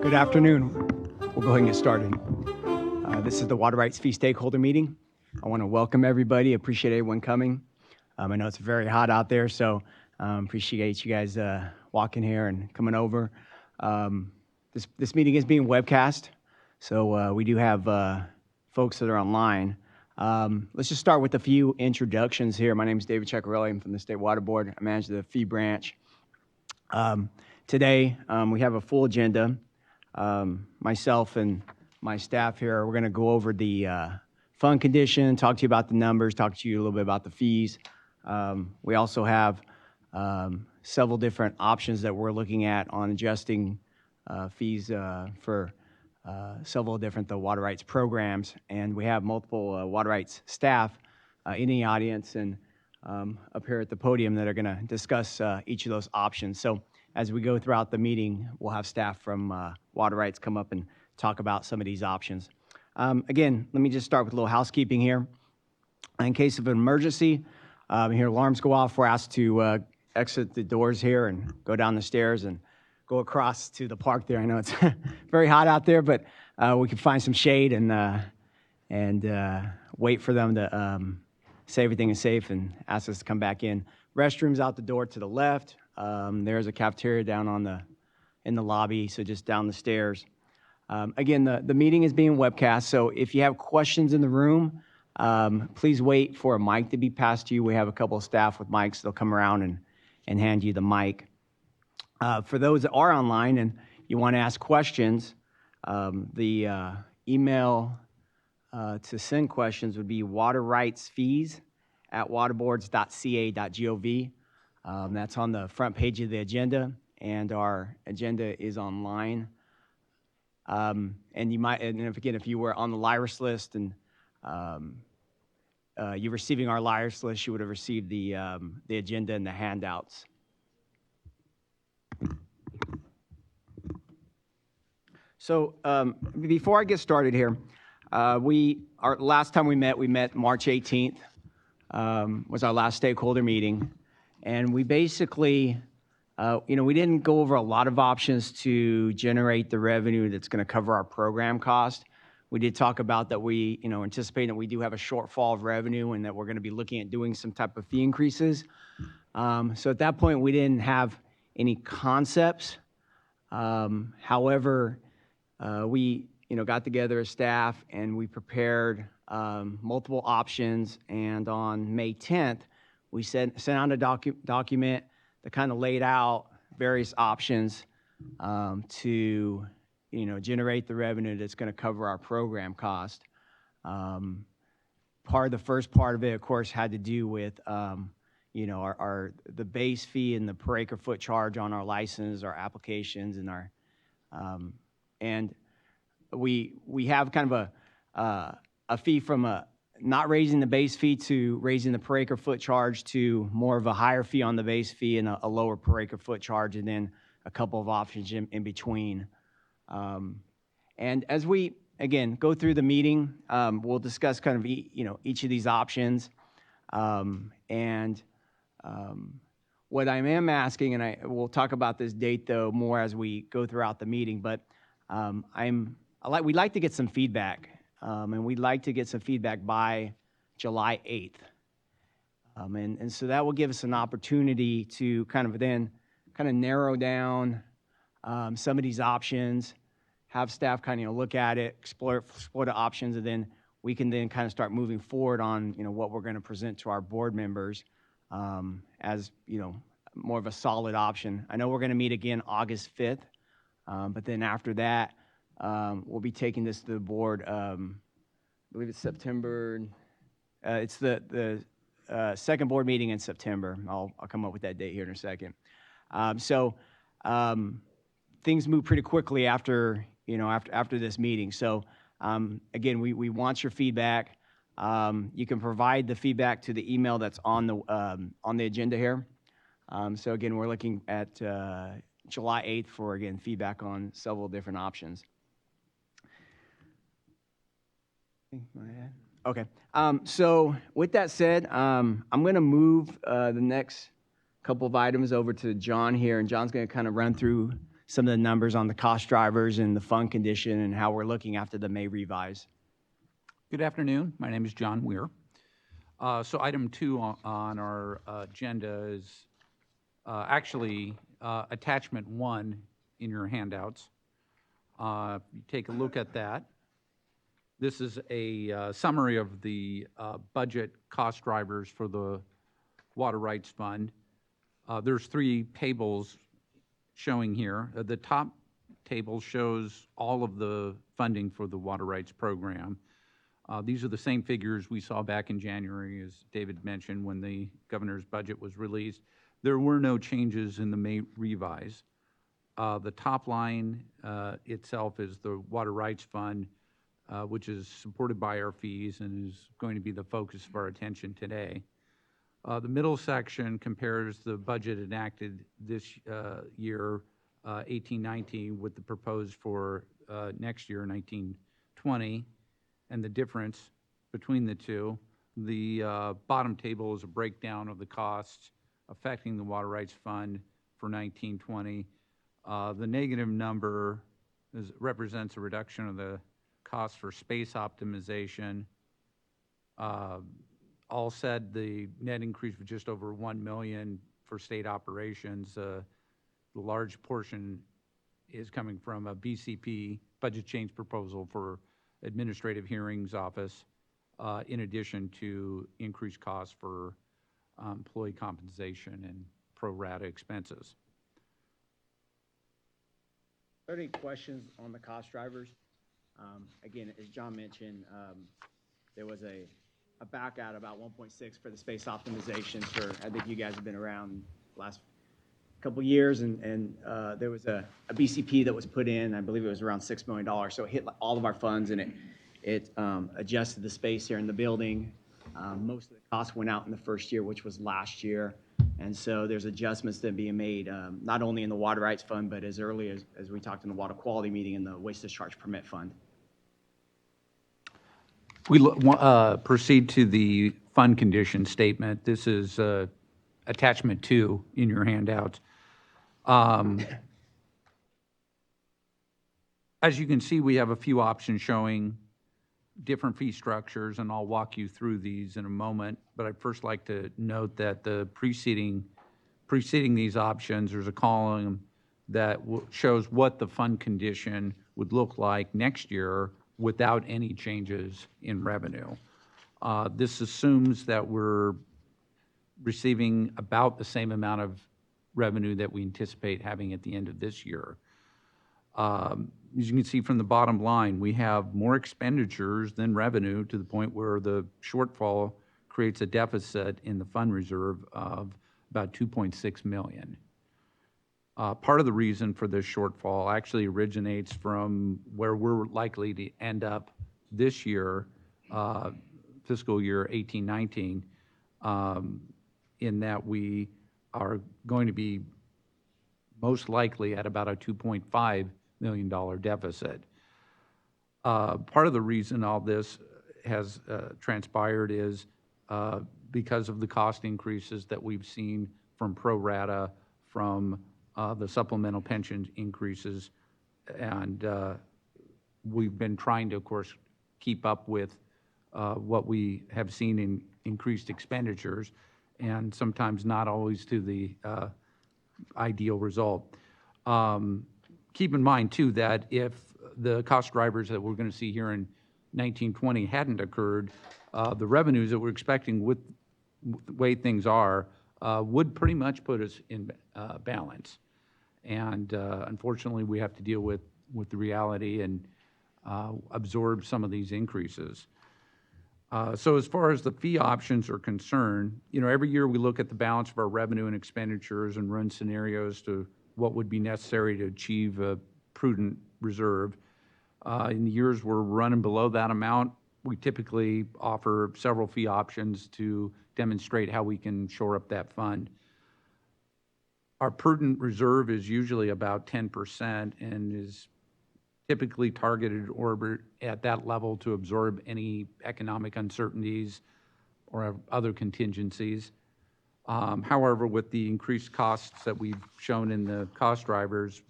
Good afternoon. We'll go ahead and get started. This is the Water Rights Fee Stakeholder Meeting. I want to welcome everybody. Appreciate everyone coming. I know it's very hot out there, so appreciate you guys walking here and coming over. This meeting is being webcast, so we do have folks that are online. Let's just start with a few introductions here. My name is David Ceccarelli. I'm from the State Water Board. I manage the fee branch. Today, we have a full agenda. Myself and my staff here, we're going to go over the fund condition, talk to you about the numbers, talk to you a little bit about the fees. We also have several different options that we're looking at on adjusting fees for several different water rights programs, and we have multiple water rights staff in the audience and up here at the podium that are going to discuss each of those options. So as we go throughout the meeting, we'll have staff from water rights come up and talk about some of these options. Again, let me just start with a little housekeeping here. In case of an emergency, here alarms go off, we're asked to exit the doors here and go down the stairs and go across to the park there. I know it's very hot out there, but we can find some shade and wait for them to say everything is safe and ask us to come back in. Restrooms out the door to the left. There's a cafeteria down in the lobby, so just down the stairs. Again, the meeting is being webcast, so if you have questions in the room, please wait for a mic to be passed to you. We have a couple of staff with mics. They'll come around and hand you the mic. For those that are online and you want to ask questions, the email to send questions would be waterrightsfees@waterboards.ca.gov. That's on the front page of the agenda, and our agenda is online. And if you were on the LIRIS list and you're receiving our LIRIS list, you would have received the agenda and the handouts. So before I get started here, last time we met March 18th, was our last stakeholder meeting. And we basically, we didn't go over a lot of options to generate the revenue that's going to cover our program cost. We did talk about that we, anticipate that we do have a shortfall of revenue and that we're going to be looking at doing some type of fee increases. So at that point, we didn't have any concepts. However, we, got together as staff and we prepared multiple options. And on May 10th, we sent out a document that kind of laid out various options to, generate the revenue that's going to cover our program cost. The first part of it, of course, had to do with, the base fee and the per acre foot charge on our license, our applications, and our, and we have kind of a fee from not raising the base fee to raising the per acre foot charge to more of a higher fee on the base fee and a lower per acre foot charge, and then a couple of options in between. And as we, again, go through the meeting, we'll discuss kind of, each of these options. What I am asking, and we'll talk about this date though more as we go throughout the meeting, but we'd like to get some feedback. And we'd like to get some feedback by July 8th. And so that will give us an opportunity to kind of narrow down some of these options, have staff kind of look at it, explore the options, and then we can then kind of start moving forward on what we're going to present to our board members as more of a solid option. I know we're going to meet again August 5th, but then after that, we'll be taking this to the board, I believe it's September. It's the second board meeting in September. I'll come up with that date here in a second. Things move pretty quickly after this meeting. So again, we want your feedback. You can provide the feedback to the email that's on the agenda here. So again, we're looking at July 8th for, again, feedback on several different options. Okay. So with that said, I'm going to move the next couple of items over to John here, and John's going to kind of run through some of the numbers on the cost drivers and the fund condition and how we're looking after the May revise. Good afternoon. My name is John Weir. So item 2 on our agenda is actually attachment 1 in your handouts. You take a look at that. This is a summary of the budget cost drivers for the Water Rights Fund. There's 3 tables showing here. The top table shows all of the funding for the Water Rights Program. These are the same figures we saw back in January, as David mentioned, when the governor's budget was released. There were no changes in the May revise. The top line itself is the Water Rights Fund, which is supported by our fees and is going to be the focus of our attention today. The middle section compares the budget enacted this year, 18-19, with the proposed for next year, 19-20, and the difference between the two. The bottom table is a breakdown of the costs affecting the Water Rights Fund for 19-20. The negative number represents a reduction of the cost for space optimization. All said, the net increase was just over $1 million for state operations. The large portion is coming from a BCP, budget change proposal for administrative hearings office, in addition to increased costs for employee compensation and pro rata expenses. Are there any questions on the cost drivers? Again, as John mentioned, there was a back out about 1.6 for the space optimization for, I think you guys have been around last couple years, and there was a BCP that was put in, I believe it was around $6 million, so it hit all of our funds, and it adjusted the space here in the building. Most of the costs went out in the first year, which was last year, and so there's adjustments that are being made, not only in the Water Rights Fund, but as early as we talked in the Water Quality meeting in the Waste Discharge Permit Fund. We proceed to the fund condition statement. This is attachment 2 in your handouts. As you can see, we have a few options showing different fee structures, and I'll walk you through these in a moment. But I'd first like to note that the preceding these options, there's a column that shows what the fund condition would look like next year without any changes in revenue. This assumes that we're receiving about the same amount of revenue that we anticipate having at the end of this year. As you can see from the bottom line, we have more expenditures than revenue, to the point where the shortfall creates a deficit in the fund reserve of about $2.6 million. Part of the reason for this shortfall actually originates from where we're likely to end up this year, fiscal year 18-19, in that we are going to be most likely at about a $2.5 million deficit. Part of the reason all this has transpired is because of the cost increases that we've seen from pro rata, from the supplemental pension increases, and we've been trying to, of course, keep up with what we have seen in increased expenditures, and sometimes not always to the ideal result. Keep in mind, too, that if the cost drivers that we're going to see here in 19-20 hadn't occurred, the revenues that we're expecting with the way things are would pretty much put us in balance. And unfortunately, we have to deal with the reality and absorb some of these increases. So as far as the fee options are concerned, every year we look at the balance of our revenue and expenditures and run scenarios to what would be necessary to achieve a prudent reserve. In the years we're running below that amount, we typically offer several fee options to demonstrate how we can shore up that fund. Our prudent reserve is usually about 10% and is typically targeted or at that level to absorb any economic uncertainties or other contingencies. However, with the increased costs that we've shown in the cost drivers,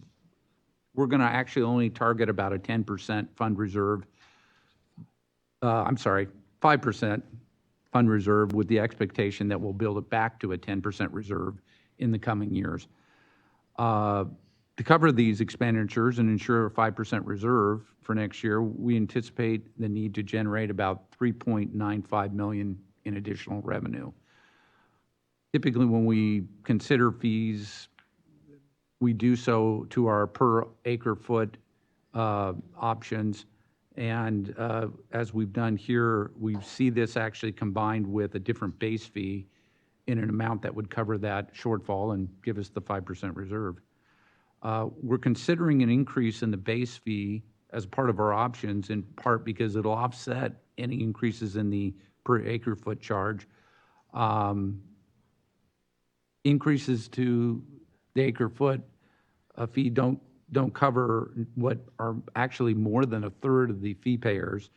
we're going to actually only target about a 10% fund reserve. 5% fund reserve with the expectation that we'll build it back to a 10% reserve in the coming years. To cover these expenditures and ensure a 5% reserve for next year, we anticipate the need to generate about $3.95 million in additional revenue. Typically, when we consider fees, we do so to our per acre foot options. And as we've done here, we see this actually combined with a different base fee in an amount that would cover that shortfall and give us the 5% reserve. We're considering an increase in the base fee as part of our options, in part because it'll offset any increases in the per acre foot charge. Increases to the acre foot fee don't cover what are actually more than a third of the fee payers.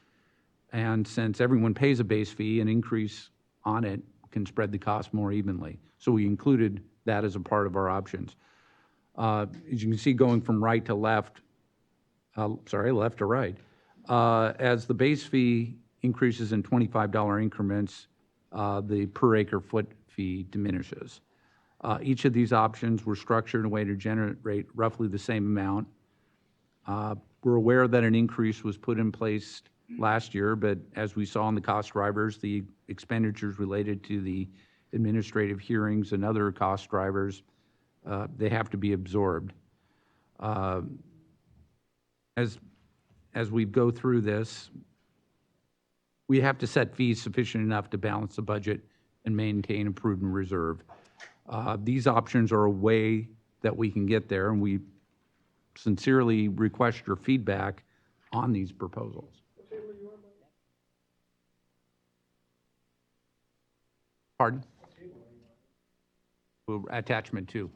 And since everyone pays a base fee, an increase on it can spread the cost more evenly. So we included that as a part of our options. As you can see, going from right to left, left to right, as the base fee increases in $25 increments, the per acre foot fee diminishes. Each of these options were structured in a way to generate roughly the same amount. We're aware that an increase was put in place last year, but as we saw in the cost drivers, the expenditures related to the administrative hearings and other cost drivers, they have to be absorbed. As we go through this, we have to set fees sufficient enough to balance the budget and maintain a prudent reserve. These options are a way that we can get there, and we sincerely request your feedback on these proposals. Pardon? Attachment 2.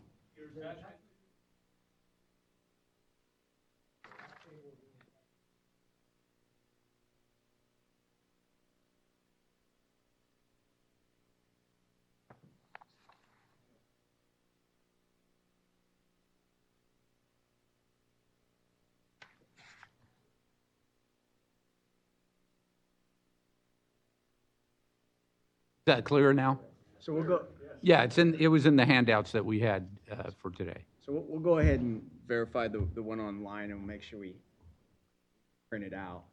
Is that clear now? So we'll go. Yeah, it was in the handouts that we had for today. So we'll go ahead and verify the one online and we'll make sure we print it out.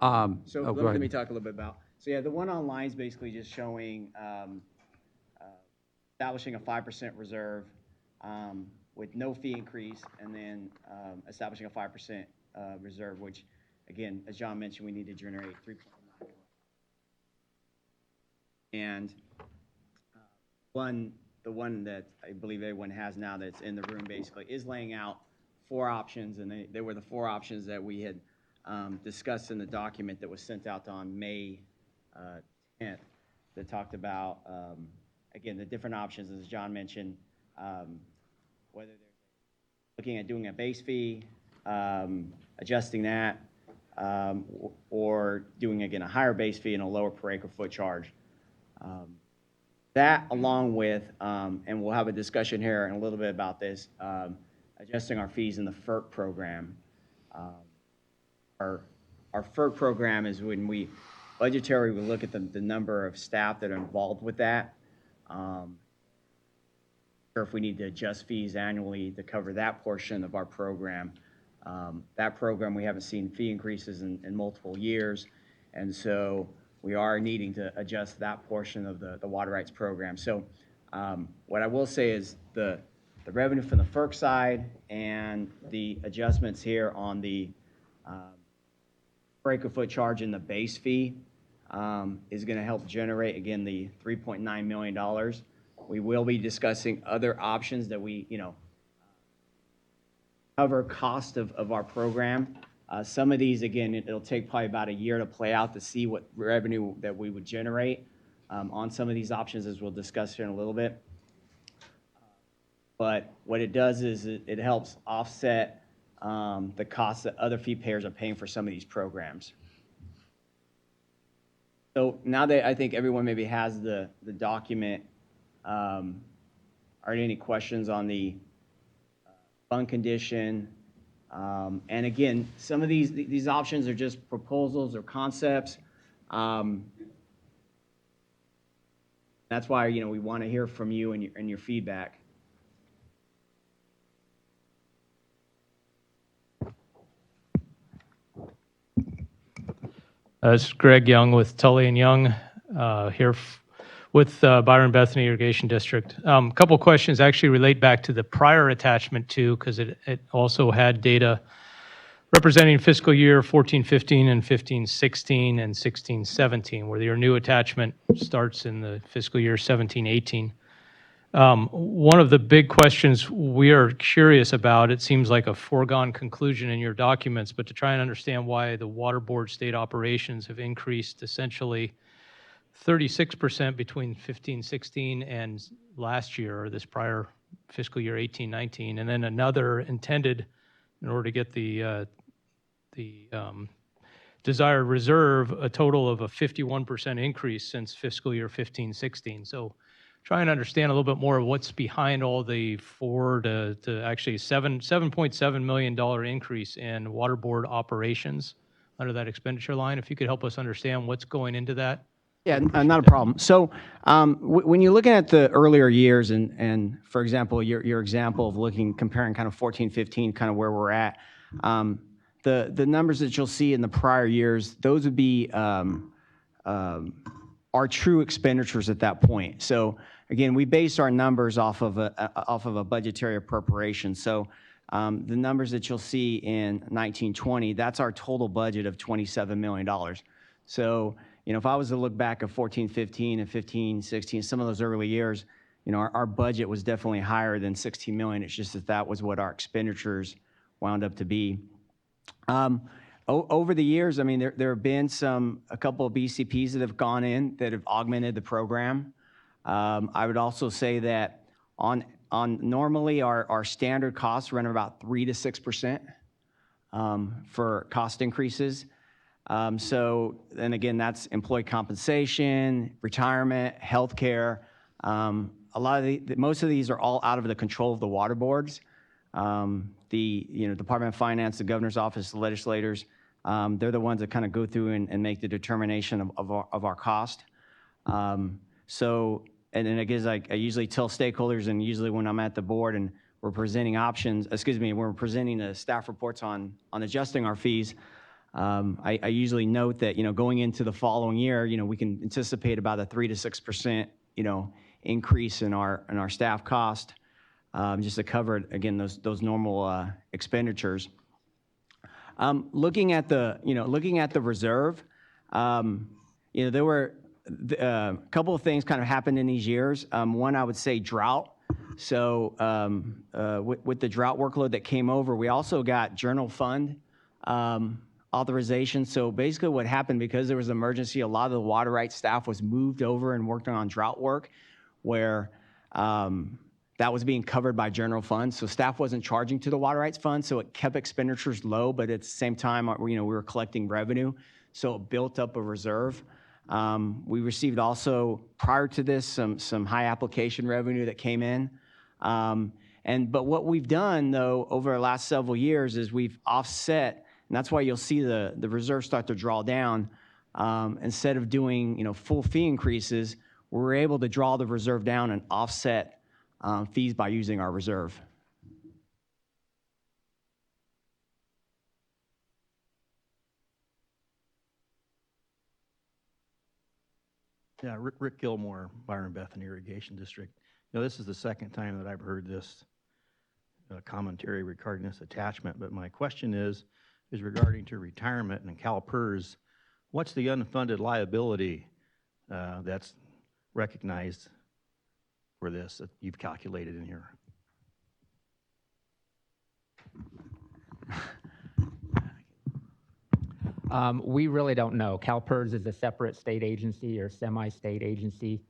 Let me talk a little bit about. So yeah, the one online is basically just showing establishing a 5% reserve with no fee increase, and then establishing a 5% reserve, which again, as John mentioned, we need to generate 3.9. And the one that I believe everyone has now that's in the room basically is laying out 4 options, and they were the 4 options that we had discussed in the document that was sent out on May 10th that talked about, again, the different options, as John mentioned, whether they're looking at doing a base fee, adjusting that, or doing, again, a higher base fee and a lower per acre foot charge. That along with, and we'll have a discussion here in a little bit about this, adjusting our fees in the FERC program. Our FERC program is when we look at the number of staff that are involved with that. Or if we need to adjust fees annually to cover that portion of our program. That program, we haven't seen fee increases in multiple years, and so we are needing to adjust that portion of the water rights program. So what I will say is the revenue from the FERC side and the adjustments here on the per acre foot charge in the base fee is going to help generate, again, the $3.9 million. We will be discussing other options that we, cover cost of our program. Some of these, again, it'll take probably about a year to play out to see what revenue that we would generate on some of these options, as we'll discuss here in a little bit. But what it does is it helps offset the costs that other fee payers are paying for some of these programs. So now that I think everyone maybe has the document, are there any questions on the fund condition And again, some of these options are just proposals or concepts. That's why, we want to hear from you and your feedback. This is Greg Young with Tully and Young here with Byron Bethany Irrigation District. A couple questions actually relate back to the prior attachment too, because it also had data representing fiscal year 14-15 and 15-16 and 16-17, where your new attachment starts in the fiscal year 17-18. One of the big questions we are curious about, it seems like a foregone conclusion in your documents, but to try and understand why the water board state operations have increased essentially 36% between 15-16 and last year, or this prior fiscal year 18-19, and then another intended in order to get the desired reserve, a total of a 51% increase since fiscal year 15-16. So try and understand a little bit more of what's behind all the $4 to actually $7.7 million increase in water board operations under that expenditure line. If you could help us understand what's going into that. Yeah, not a problem. So when you're looking at the earlier years and for example, your example of comparing kind of 14-15, kind of where we're at, the numbers that you'll see in the prior years, those would be our true expenditures at that point. So again, we base our numbers off of a budgetary appropriation. So the numbers that you'll see in 19-20, that's our total budget of $27 million. So if I was to look back at 14-15 and 15-16, some of those early years, our budget was definitely higher than $16 million. It's just that was what our expenditures wound up to be. Over the years, I mean, there have been a couple of BCPs that have gone in that have augmented the program. I would also say that on normally our standard costs run about 3 to 6% for cost increases. So, and again, that's employee compensation, retirement, healthcare. Most of these are all out of the control of the water boards. The Department of Finance, the governor's office, the legislators, they're the ones that kind of go through and make the determination of our cost. So, and then I guess I usually tell stakeholders, and usually when I'm at the board and we're presenting we're presenting staff reports on adjusting our fees. I usually note that, going into the following year, we can anticipate about a 3 to 6%, increase in our staff cost, just to cover, again, those normal expenditures. Looking at the reserve, there were a couple of things kind of happened in these years. One, I would say drought. So with the drought workload that came over, we also got general fund authorization. So basically what happened, because there was an emergency, a lot of the water rights staff was moved over and worked on drought work where that was being covered by general funds. So staff wasn't charging to the water rights fund, so it kept expenditures low, but at the same time, we were collecting revenue, so it built up a reserve. We received also, prior to this, some high application revenue that came in. But what we've done, though, over the last several years is we've offset, and that's why you'll see the reserve start to draw down. Instead of doing full fee increases, we're able to draw the reserve down and offset fees by using our reserve. Yeah, Rick Gilmore, Byron Bethany Irrigation District. This is the second time that I've heard this commentary regarding this attachment, but my question is regarding to retirement and CalPERS. What's the unfunded liability that's recognized for this that you've calculated in here? We really don't know. CalPERS is a separate state agency or semi-state agency,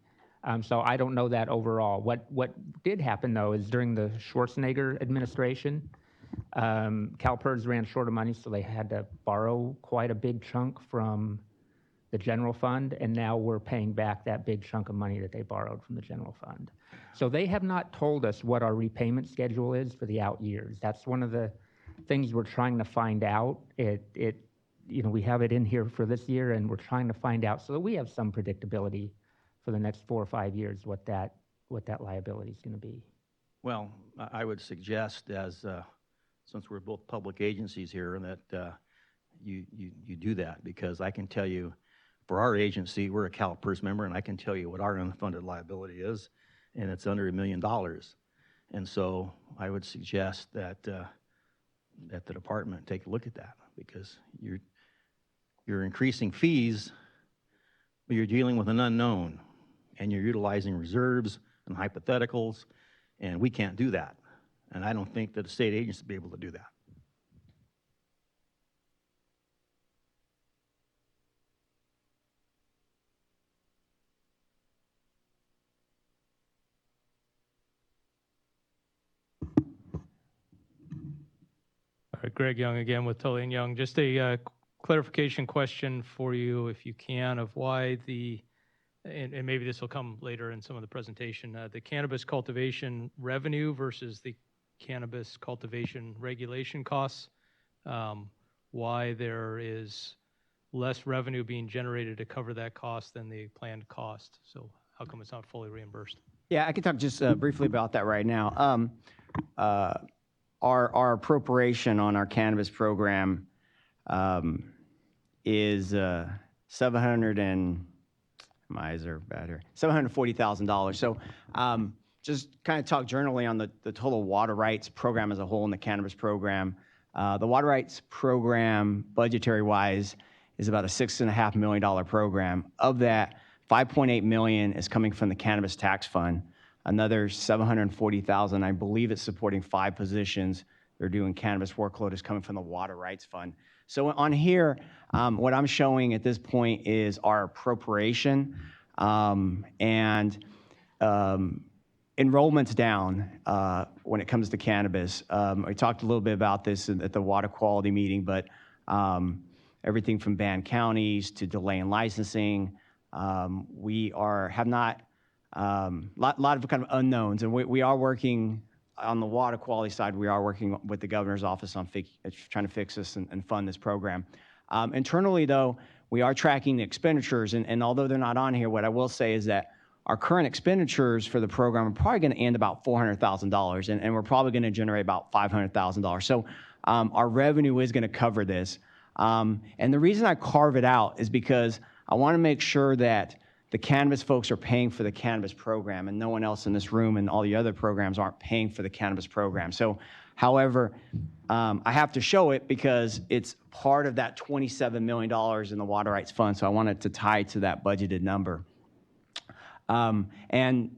so I don't know that overall. What did happen, though, is during the Schwarzenegger administration, CalPERS ran short of money, so they had to borrow quite a big chunk from the general fund, and now we're paying back that big chunk of money that they borrowed from the general fund. So they have not told us what our repayment schedule is for the out years. That's one of the things we're trying to find out. We have it in here for this year, and we're trying to find out so that we have some predictability for the next 4 or 5 years what that liability is going to be. Well, I would suggest, since we're both public agencies here, that you do that, because I can tell you, for our agency, we're a CalPERS member, and I can tell you what our unfunded liability is, and it's under $1 million. And so I would suggest that that the department take a look at that, because you're increasing fees, but you're dealing with an unknown, and you're utilizing reserves and hypotheticals, and we can't do that. And I don't think that a state agency will be able to do that. All right, Greg Young again with Tully and Young. Just a clarification question for you, if you can, of why and maybe this will come later in some of the presentation, the cannabis cultivation revenue versus the cannabis cultivation regulation costs, why there is less revenue being generated to cover that cost than the planned cost. So how come it's not fully reimbursed? Yeah, I can talk just briefly about that right now. Our appropriation on our cannabis program is $740,000. So just kind of talk generally on the total water rights program as a whole in the cannabis program. The water rights program, budgetary-wise, is about a $6.5 million program. Of that, $5.8 million is coming from the cannabis tax fund. Another $740,000, I believe it's supporting 5 positions. They're doing cannabis workload is coming from the water rights fund. So on here, what I'm showing at this point is our appropriation, and enrollment's down when it comes to cannabis. I talked a little bit about this at the water quality meeting, but everything from banned counties to delay in licensing, we have not, lot of kind of unknowns, and we are working on the water quality side. We are working with the governor's office on trying to fix this and fund this program. Internally, though, we are tracking the expenditures, and although they're not on here, what I will say is that our current expenditures for the program are probably going to end about $400,000, and we're probably going to generate about $500,000. So our revenue is going to cover this. And the reason I carve it out is because I want to make sure that the cannabis folks are paying for the cannabis program, and no one else in this room and all the other programs aren't paying for the cannabis program. So, however, I have to show it because it's part of that $27 million in the water rights fund, so I wanted to tie to that budgeted number. And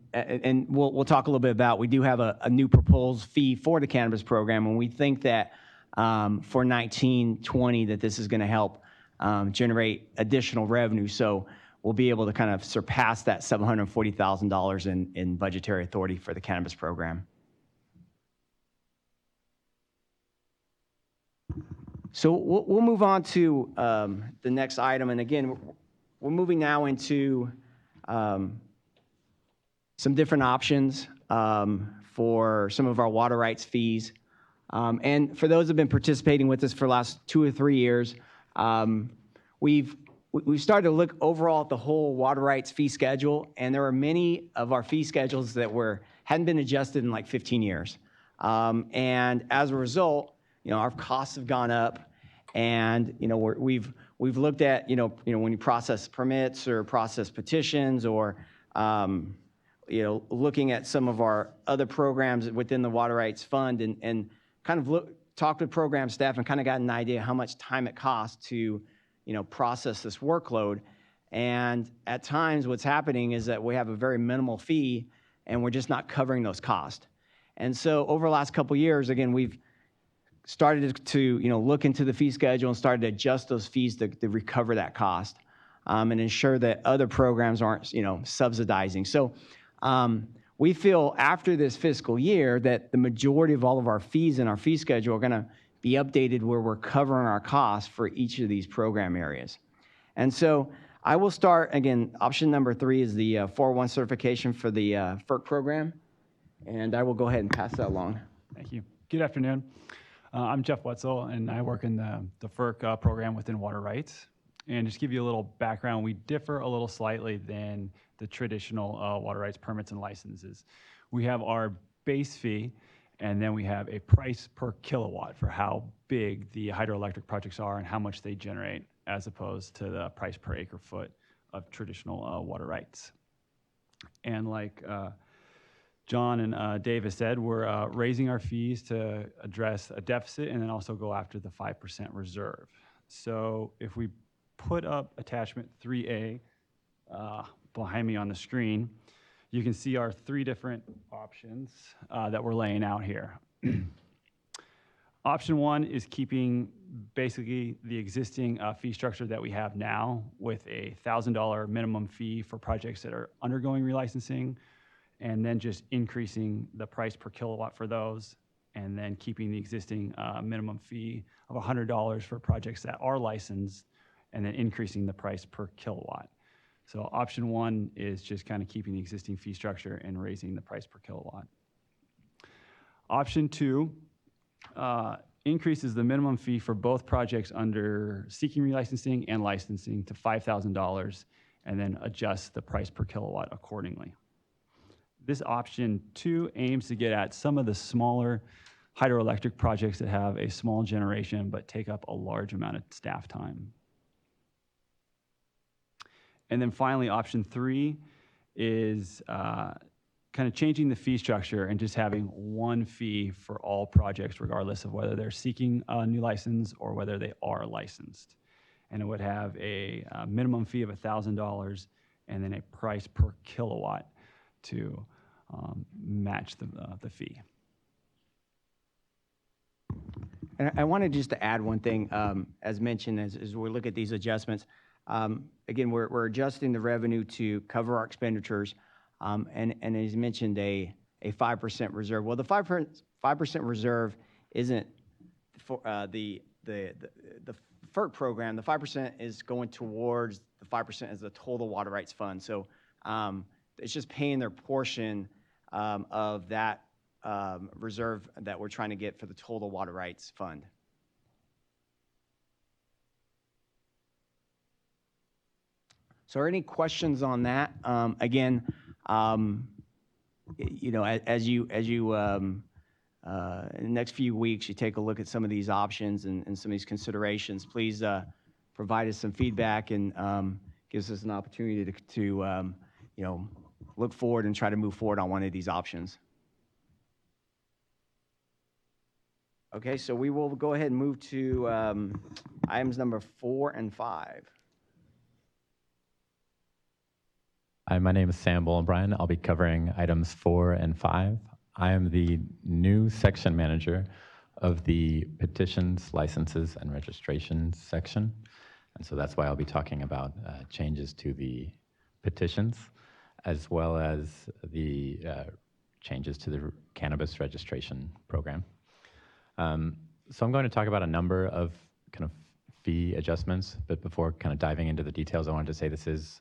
we'll talk a little bit about, we do have a new proposed fee for the cannabis program, and we think that for 19-20 that this is going to help generate additional revenue. So we'll be able to kind of surpass that $740,000 in budgetary authority for the cannabis program. So we'll move on to the next item. And again, we're moving now into some different options for some of our water rights fees. And for those who have been participating with us for the last 2 or 3 years, we've started to look overall at the whole water rights fee schedule, and there are many of our fee schedules that hadn't been adjusted in like 15 years. And as a result, our costs have gone up, and we've looked at when you process permits or process petitions, or looking at some of our other programs within the water rights fund, and kind of talked with program staff and kind of got an idea how much time it costs to process this workload. And at times what's happening is that we have a very minimal fee and we're just not covering those costs. And so over the last couple of years, again, we've started to look into the fee schedule and started to adjust those fees to recover that cost, and ensure that other programs aren't subsidizing. So we feel after this fiscal year that the majority of all of our fees in our fee schedule are going to be updated where we're covering our costs for each of these program areas. And so I will start, again, option number 3 is the 401 certification for the FERC program, and I will go ahead and pass that along. Thank you. Good afternoon. I'm Jeff Wetzel, and I work in the FERC program within water rights. And just to give you a little background, we differ a little slightly than the traditional water rights permits and licenses. We have our base fee, and then we have a price per kilowatt for how big the hydroelectric projects are and how much they generate, as opposed to the price per acre foot of traditional water rights. And like John and Dave has said, we're raising our fees to address a deficit and then also go after the 5% reserve. So if we put up attachment 3A behind me on the screen, you can see our three different options that we're laying out here. Option one is keeping basically the existing fee structure that we have now with a $1,000 minimum fee for projects that are undergoing relicensing, and then just increasing the price per kilowatt for those, and then keeping the existing minimum fee of $100 for projects that are licensed, and then increasing the price per kilowatt. So option one is just kind of keeping the existing fee structure and raising the price per kilowatt. Option two increases the minimum fee for both projects under seeking relicensing and licensing to $5,000, and then adjusts the price per kilowatt accordingly. This option two aims to get at some of the smaller hydroelectric projects that have a small generation but take up a large amount of staff time. And then finally, option three is kind of changing the fee structure and just having one fee for all projects, regardless of whether they're seeking a new license or whether they are licensed. And it would have a minimum fee of $1,000 and then a price per kilowatt to match the fee. And I wanted just to add one thing, as mentioned, as we look at these adjustments. Again, we're adjusting the revenue to cover our expenditures, and as mentioned, a 5% reserve. Well, the 5% reserve isn't for the FERC program. The 5% is going towards the 5% as the total water rights fund. So it's just paying their portion of that reserve that we're trying to get for the total water rights fund. So are any questions on that? Again, you know, as you in the next few weeks, you take a look at some of these options and some of these considerations, please provide us some feedback and gives us an opportunity to you know, look forward and try to move forward on one of these options. Okay, so we will go ahead and move to items number 4 and 5. Hi, my name is Sam Bolenbrien. I'll be covering items 4 and 5. I am the new section manager of the Petitions, Licenses, and Registrations section. And so that's why I'll be talking about changes to the petitions, as well as the changes to the cannabis registration program. So I'm going to talk about a number of kind of fee adjustments, but before kind of diving into the details, I wanted to say this is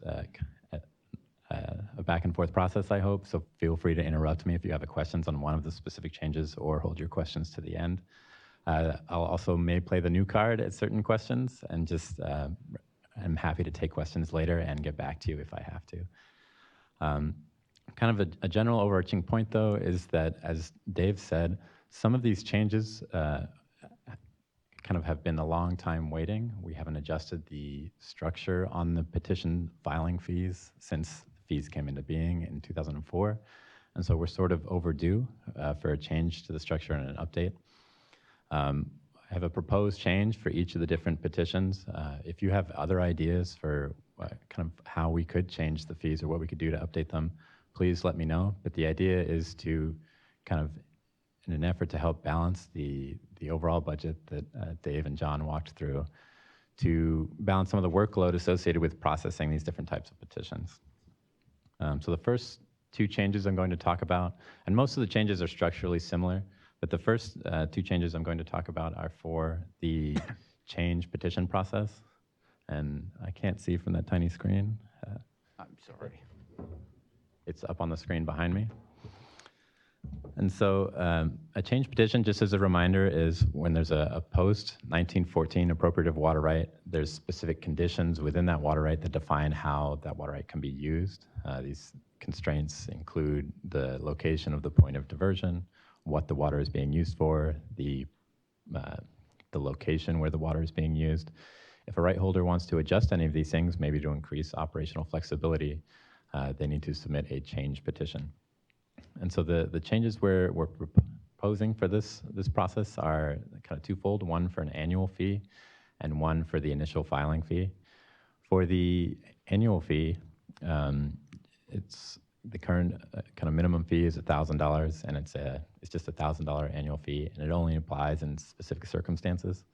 a back and forth process, I hope, so feel free to interrupt me if you have questions on one of the specific changes or hold your questions to the end. I'll also may play the new card at certain questions, and just I'm happy to take questions later and get back to you if I have to. Kind of a general overarching point, though, is that, as Dave said, some of these changes kind of have been a long time waiting. We haven't adjusted the structure on the petition filing fees since fees came into being in 2004. And so we're sort of overdue for a change to the structure and an update. I have a proposed change for each of the different petitions. If you have other ideas for kind of how we could change the fees or what we could do to update them, please let me know. But the idea is to kind of, in an effort to help balance the overall budget that Dave and John walked through, to balance some of the workload associated with processing these different types of petitions. So the first two changes I'm going to talk about, and most of the changes are structurally similar, but the first two changes I'm going to talk about are for the change petition process. And I can't see from that tiny screen. I'm sorry. It's up on the screen behind me. And so a change petition, just as a reminder, is when there's a post-1914 appropriative water right, there's specific conditions within that water right that define how that water right can be used. These constraints include the location of the point of diversion, what the water is being used for, the location where the water is being used. If a right holder wants to adjust any of these things, maybe to increase operational flexibility, they need to submit a change petition. And so the changes we're proposing for this process are kind of twofold, one for an annual fee and one for the initial filing fee. For the annual fee, it's the current kind of minimum fee is $1,000, and it's just a $1,000 annual fee, and it only applies in specific circumstances.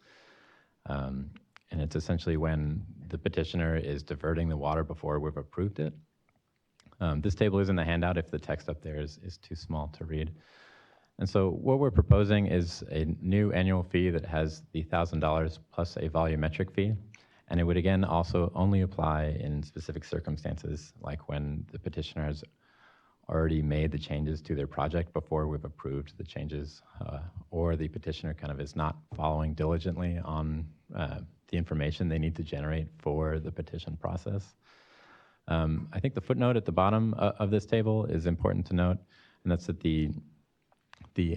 And it's essentially when the petitioner is diverting the water before we've approved it. This table is in the handout if the text up there is too small to read. And so what we're proposing is a new annual fee that has the $1,000 plus a volumetric fee. And it would again also only apply in specific circumstances, like when the petitioner has already made the changes to their project before we've approved the changes, or the petitioner kind of is not following diligently on the information they need to generate for the petition process. I think the footnote at the bottom of this table is important to note, and that's that the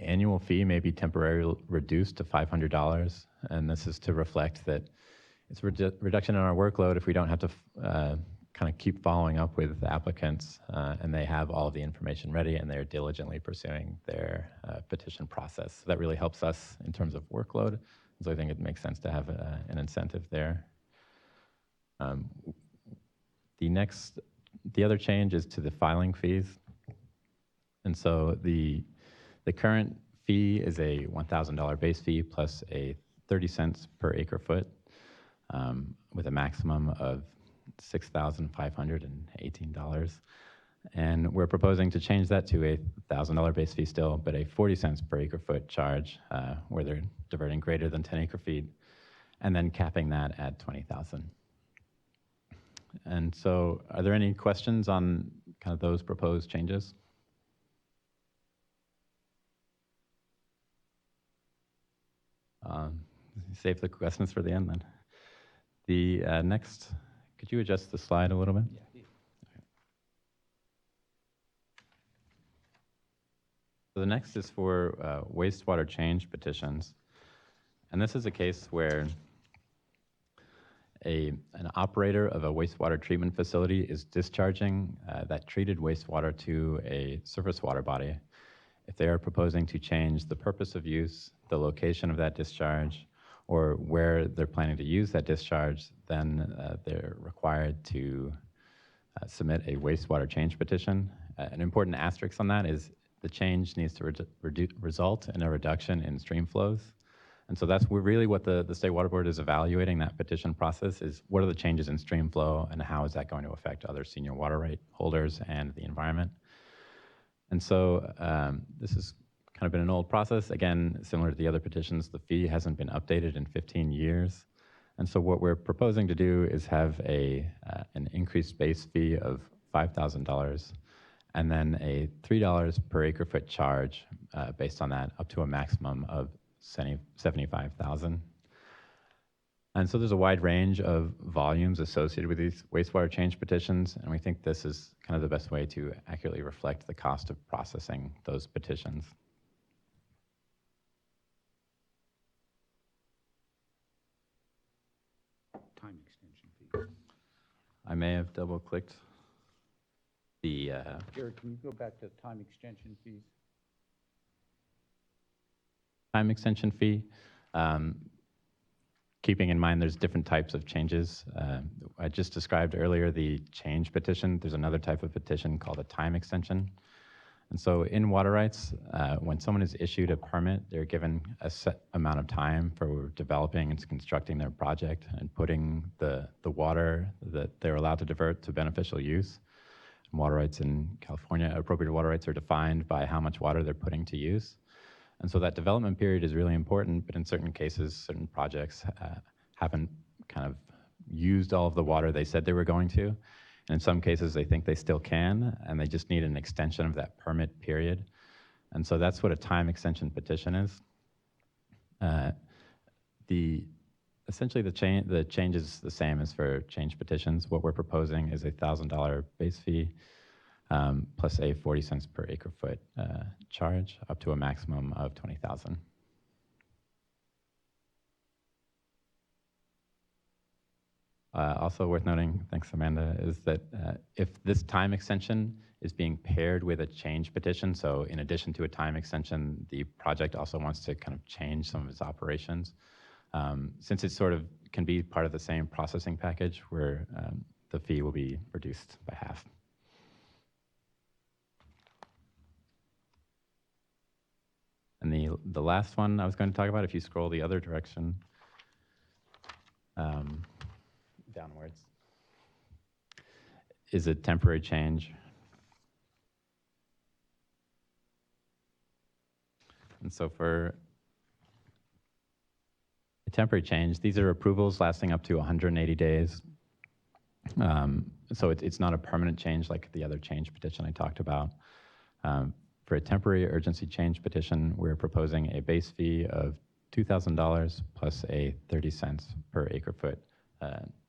annual fee may be temporarily reduced to $500, and this is to reflect that it's a reduction in our workload if we don't have to kind of keep following up with applicants, and they have all of the information ready and they're diligently pursuing their petition process. So that really helps us in terms of workload, so I think it makes sense to have an incentive there. The other change is to the filing fees. And so the current fee is a $1,000 base fee plus a 30 cents per acre foot, with a maximum of $6,518. And we're proposing to change that to a $1,000 base fee still, but a 40 cents per acre foot charge where they're diverting greater than 10 acre feet, and then capping that at 20,000. And so are there any questions on kind of those proposed changes? Save the questions for the end then. The next, could you adjust the slide a little bit? Yeah. Okay. So the next is for wastewater change petitions. And this is a case where an operator of a wastewater treatment facility is discharging that treated wastewater to a surface water body. If they are proposing to change the purpose of use, the location of that discharge, or where they're planning to use that discharge, then they're required to submit a wastewater change petition. An important asterisk on that is the change needs to result in a reduction in stream flows. And so that's really what the State Water Board is evaluating that petition process is what are the changes in stream flow and how is that going to affect other senior water right holders and the environment. And so this has kind of been an old process. Again, similar to the other petitions, the fee hasn't been updated in 15 years. And so what we're proposing to do is have an increased base fee of $5,000 and then a $3 per acre foot charge based on that up to a maximum of $75,000. And so there's a wide range of volumes associated with these wastewater change petitions, and we think this is kind of the best way to accurately reflect the cost of processing those petitions. Time extension fee. I may have double-clicked the... Jared, can you go back to time extension fees? Time extension fee. Keeping in mind there's different types of changes. I just described earlier the change petition. There's another type of petition called a time extension. And so in water rights, when someone is issued a permit, they're given a set amount of time for developing and constructing their project and putting the water that they're allowed to divert to beneficial use. And water rights in California, appropriate water rights are defined by how much water they're putting to use. And so that development period is really important, but in certain cases, certain projects haven't kind of used all of the water they said they were going to. And in some cases, they think they still can, and they just need an extension of that permit period. And so that's what a time extension petition is. Essentially the change is the same as for change petitions. What we're proposing is a $1,000 base fee plus a 40 cents per acre foot charge up to a maximum of 20,000. Also worth noting, thanks Amanda, is that if this time extension is being paired with a change petition, so in addition to a time extension, the project also wants to kind of change some of its operations. Since it sort of can be part of the same processing package, where the fee will be reduced by half. And the last one I was going to talk about, if you scroll the other direction, downwards, is a temporary change. And so for a temporary change, these are approvals lasting up to 180 days. So it's not a permanent change like the other change petition I talked about. For a temporary urgency change petition, we're proposing a base fee of $2,000 plus a 30 cents per acre foot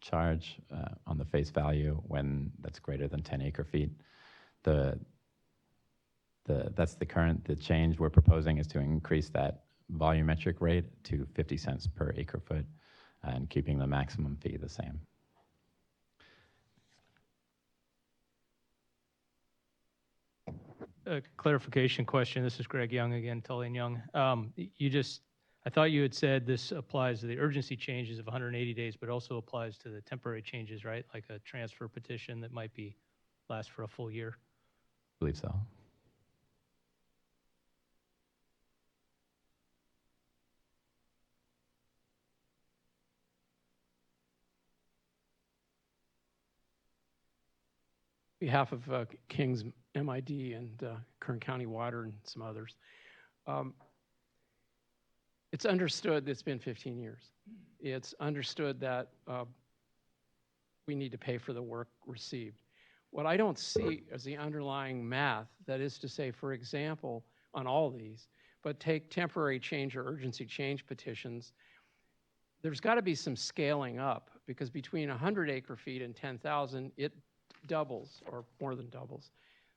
charge on the face value when that's greater than 10 acre feet. That's the change we're proposing is to increase that volumetric rate to 50 cents per acre foot and keeping the maximum fee the same. A clarification question. This is Greg Young again, Tully and Young. I thought you had said this applies to the urgency changes of 180 days, but also applies to the temporary changes, right? Like a transfer petition that might last for a full year. I believe so. On behalf of King's MID and Kern County Water and some others, it's understood that it's been 15 years. It's understood that we need to pay for the work received. What I don't see is the underlying math, that is to say, for example, on all these, but take temporary change or urgency change petitions, there's got to be some scaling up, because between 100 acre feet and 10,000, it doubles or more than doubles.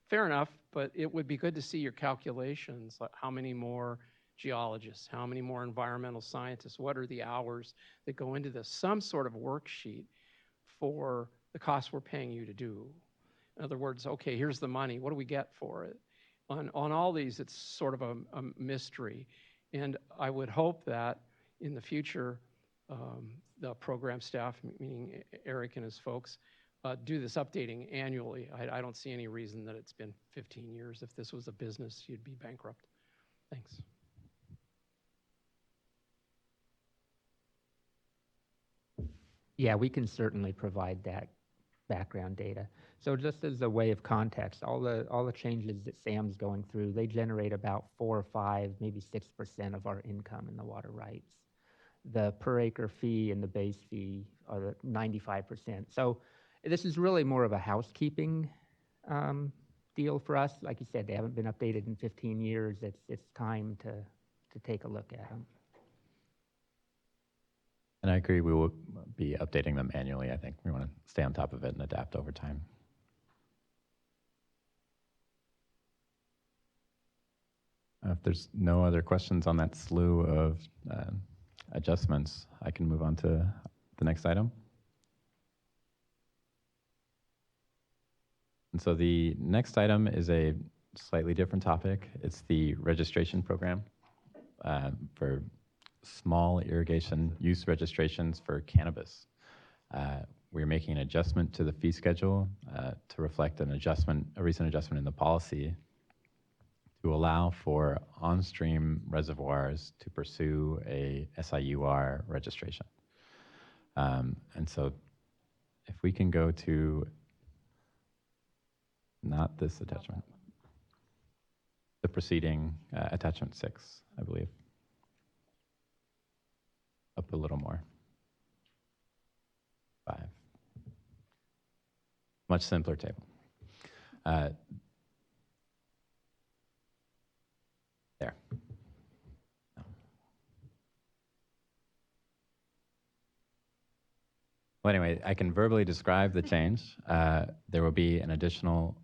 Fair enough, but it would be good to see your calculations, like how many more geologists, how many more environmental scientists, what are the hours that go into this, some sort of worksheet for the costs we're paying you to do. In other words, okay, here's the money, what do we get for it? On all these, it's sort of a mystery. And I would hope that in the future, the program staff, meaning Eric and his folks, do this updating annually. I don't see any reason that it's been 15 years. If this was a business, you'd be bankrupt. Thanks. Yeah, we can certainly provide that background data. So just as a way of context, all the changes that Sam's going through, they generate about 4 or 5, maybe 6% of our income in the water rights. The per acre fee and the base fee are the 95%. So this is really more of a housekeeping deal for us. Like you said, they haven't been updated in 15 years. It's time to take a look at them. And I agree, we will be updating them annually. I think we want to stay on top of it and adapt over time. If there's no other questions on that slew of adjustments, I can move on to the next item. And so the next item is a slightly different topic. It's the registration program for small irrigation use registrations for cannabis. We're making an adjustment to the fee schedule to reflect a recent adjustment in the policy to allow for on-stream reservoirs to pursue a SIUR registration. And so if we can go to, not this attachment, the preceding attachment 6, I believe. Up a little more. 5. Much simpler table. Well, anyway, I can verbally describe the change. There will be an additional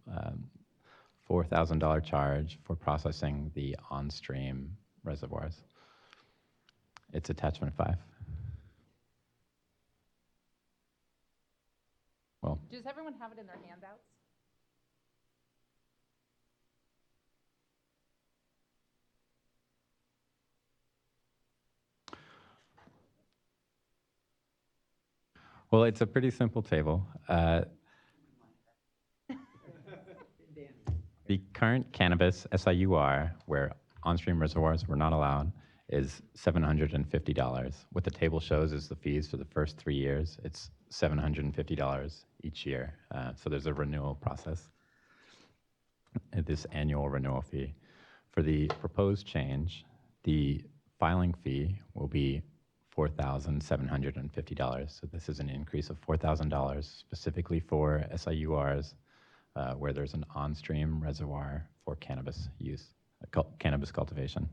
$4,000 charge for processing the on-stream reservoirs. It's attachment 5. Well, Does everyone have it in their handouts? well, it's a pretty simple table. The current cannabis SIUR, where on-stream reservoirs were not allowed, is $750. What the table shows is the fees for the first 3 years. It's $750 each year. So there's a renewal process, this annual renewal fee. For the proposed change, the filing fee will be $4,750. So this is an increase of $4,000 specifically for SIURs where there's an on-stream reservoir for cannabis use, cannabis cultivation.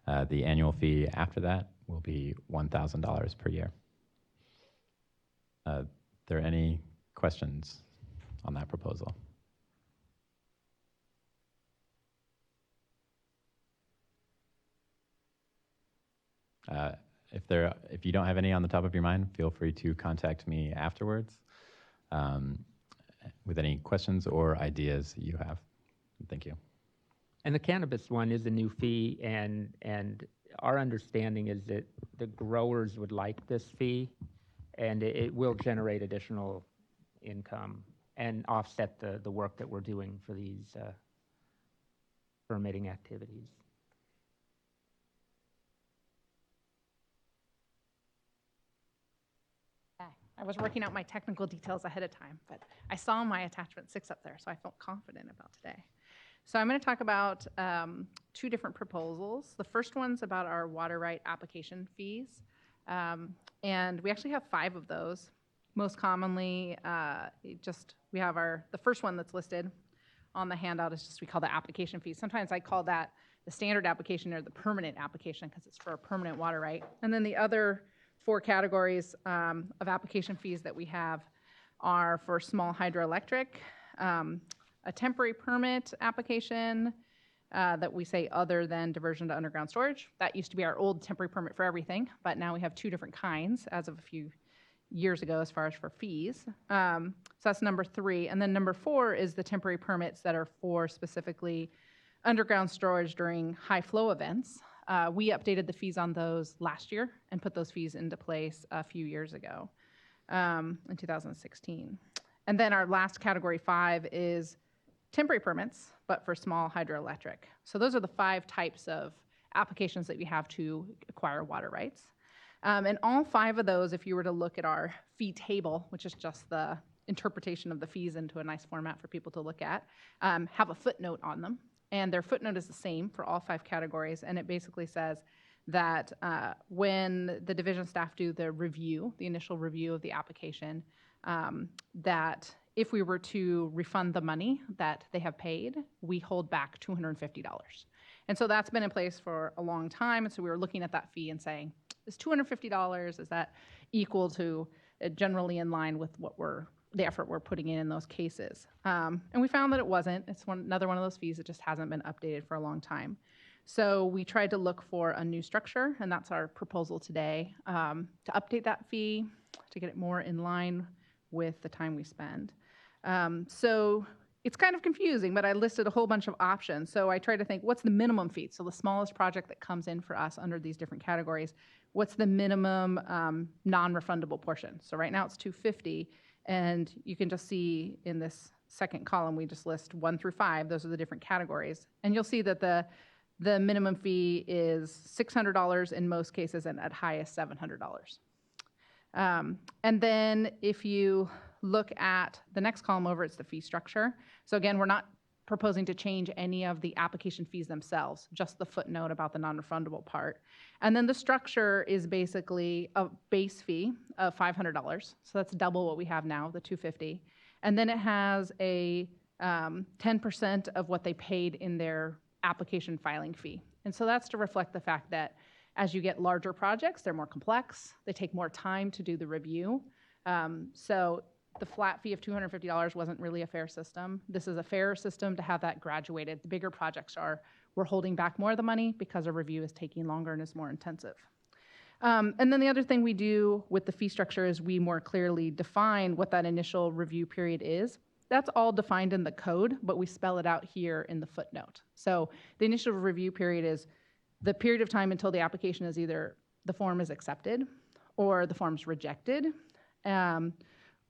The annual fee after that will be $1,000 per year. Are there any questions on that proposal? If you don't have any on the top of your mind, feel free to contact me afterwards with any questions or ideas that you have. Thank you. And the cannabis one is a new fee, and our understanding is that the growers would like this fee, and it will generate additional income and offset the work that we're doing for these permitting activities. Okay. I was working out my technical details ahead of time, but I saw my attachment 6 up there, so I felt confident about today. So I'm going to talk about 2 different proposals. The first one's about our water right application fees. And we actually have 5 of those. Most commonly, we have the first one that's listed on the handout is just we call the application fee. Sometimes I call that the standard application or the permanent application because it's for a permanent water right. And then the other 4 categories of application fees that we have are for small hydroelectric, a temporary permit application that we say other than diversion to underground storage. That used to be our old temporary permit for everything, but now we have 2 different kinds as of a few years ago as far as for fees. So that's number 3. And then number 4 is the temporary permits that are for specifically underground storage during high flow events. We updated the fees on those last year and put those fees into place a few years ago in 2016. And then our last category 5 is temporary permits, but for small hydroelectric. So those are the 5 types of applications that we have to acquire water rights. And all 5 of those, if you were to look at our fee table, which is just the interpretation of the fees into a nice format for people to look at, have a footnote on them. And their footnote is the same for all 5 categories. And it basically says that when the division staff do the review, the initial review of the application, that if we were to refund the money that they have paid, we hold back $250. And so that's been in place for a long time. And so we were looking at that fee and saying, is $250, is that equal to generally in line with what the effort we're putting in those cases? And we found that it wasn't. It's another one of those fees that just hasn't been updated for a long time. So we tried to look for a new structure, and that's our proposal today, to update that fee, to get it more in line with the time we spend. So it's kind of confusing, but I listed a whole bunch of options. So I tried to think, what's the minimum fee? So the smallest project that comes in for us under these different categories, what's the minimum non-refundable portion? So right now it's $250, and you can just see in this second column, we just list 1 through 5. Those are the different categories. And you'll see that the minimum fee is $600 in most cases, and at highest $700. And then if you look at the next column over, it's the fee structure. So again, we're not proposing to change any of the application fees themselves, just the footnote about the non-refundable part. And then the structure is basically a base fee of $500. So that's double what we have now, the $250. And then it has a 10% of what they paid in their application filing fee. And so that's to reflect the fact that as you get larger projects, they're more complex, they take more time to do the review. So the flat fee of $250 wasn't really a fair system. This is a fair system to have that graduated. The bigger projects we're holding back more of the money because a review is taking longer and is more intensive. And then the other thing we do with the fee structure is we more clearly define what that initial review period is. That's all defined in the code, but we spell it out here in the footnote. So the initial review period is the period of time until the application is either the form is accepted or the form's rejected.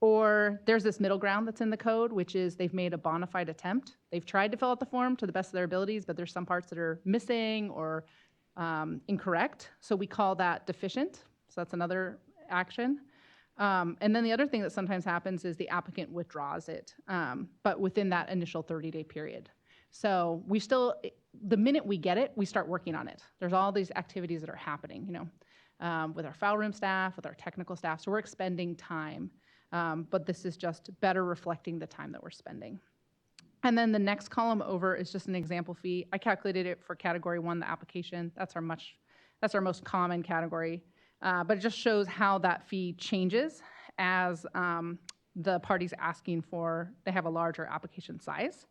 Or there's this middle ground that's in the code, which is they've made a bona fide attempt. They've tried to fill out the form to the best of their abilities, but there's some parts that are missing or incorrect. So we call that deficient. So that's another action. And then the other thing that sometimes happens is the applicant withdraws it, but within that initial 30-day period. So we still, the minute we get it, we start working on it. There's all these activities that are happening, you know, with our file room staff, with our technical staff. So we're expending time, but this is just better reflecting the time that we're spending. And then the next column over is just an example fee. I calculated it for category 1, the application. That's our most common category. But it just shows how that fee changes as the party's asking for, they have a larger application size.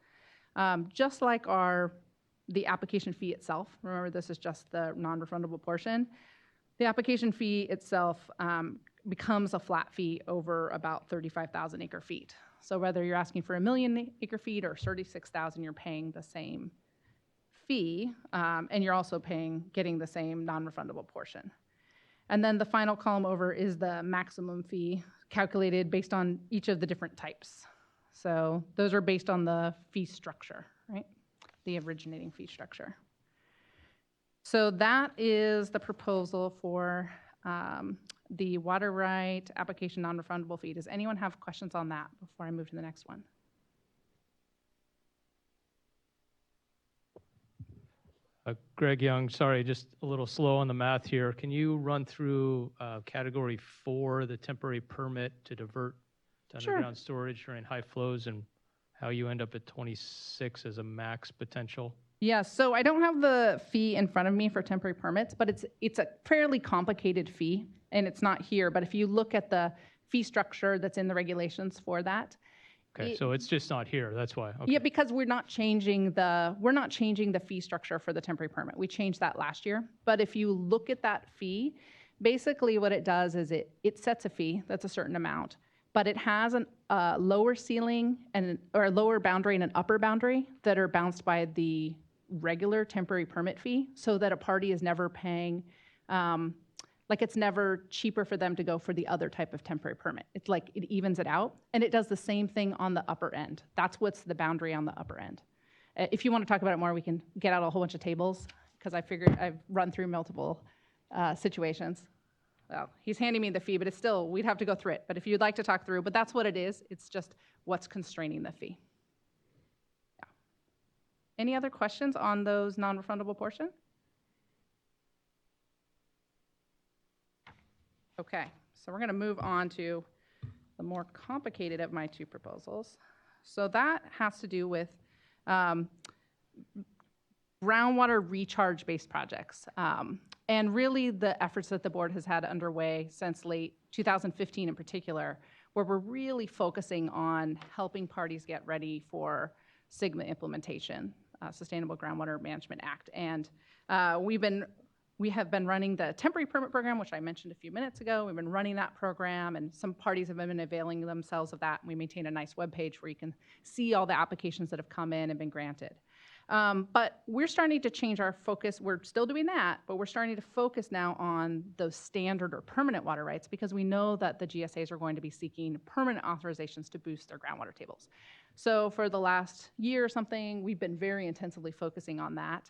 Just like the application fee itself, remember this is just the non-refundable portion, the application fee itself becomes a flat fee over about 35,000 acre feet. So whether you're asking for 1 million acre feet or 36,000, you're paying the same fee, and you're also getting the same non-refundable portion. And then the final column over is the maximum fee calculated based on each of the different types. So those are based on the fee structure, right? The originating fee structure. So that is the proposal for the water right application non-refundable fee. Does anyone have questions on that before I move to the next one? Greg Young, sorry, just a little slow on the math here. Can you run through category 4, the temporary permit to divert to underground storage during high flows, and how you end up at 26 as a max potential? Yeah, so I don't have the fee in front of me for temporary permits, but it's a fairly complicated fee, and it's not here. But if you look at the fee structure that's in the regulations for that. Okay, so it's just not here, that's why. Okay. Yeah, because we're not changing the fee structure for the temporary permit. We changed that last year. But if you look at that fee, basically what it does is it sets a fee that's a certain amount, but it has a lower ceiling or a lower boundary and an upper boundary that are bounced by the regular temporary permit fee, so that a party is never paying, like it's never cheaper for them to go for the other type of temporary permit. It's like it evens it out, and it does the same thing on the upper end. That's what's the boundary on the upper end. If you want to talk about it more, we can get out a whole bunch of tables, because I figured I've run through multiple situations. Well, he's handing me the fee, but it's still, we'd have to go through it. But if you'd like to talk through, but that's what it is. It's just what's constraining the fee. Yeah. Any other questions on those non-refundable portion? Okay, so we're going to move on to the more complicated of my two proposals. So that has to do with groundwater recharge-based projects. And really the efforts that the board has had underway since late 2015 in particular, where we're really focusing on helping parties get ready for SGMA implementation, Sustainable Groundwater Management Act. And we have been running the temporary permit program, which I mentioned a few minutes ago. We've been running that program, and some parties have been availing themselves of that. And we maintain a nice webpage where you can see all the applications that have come in and been granted. But we're starting to change our focus. We're still doing that, but we're starting to focus now on those standard or permanent water rights, because we know that the GSAs are going to be seeking permanent authorizations to boost their groundwater tables. So for the last year or something, we've been very intensively focusing on that.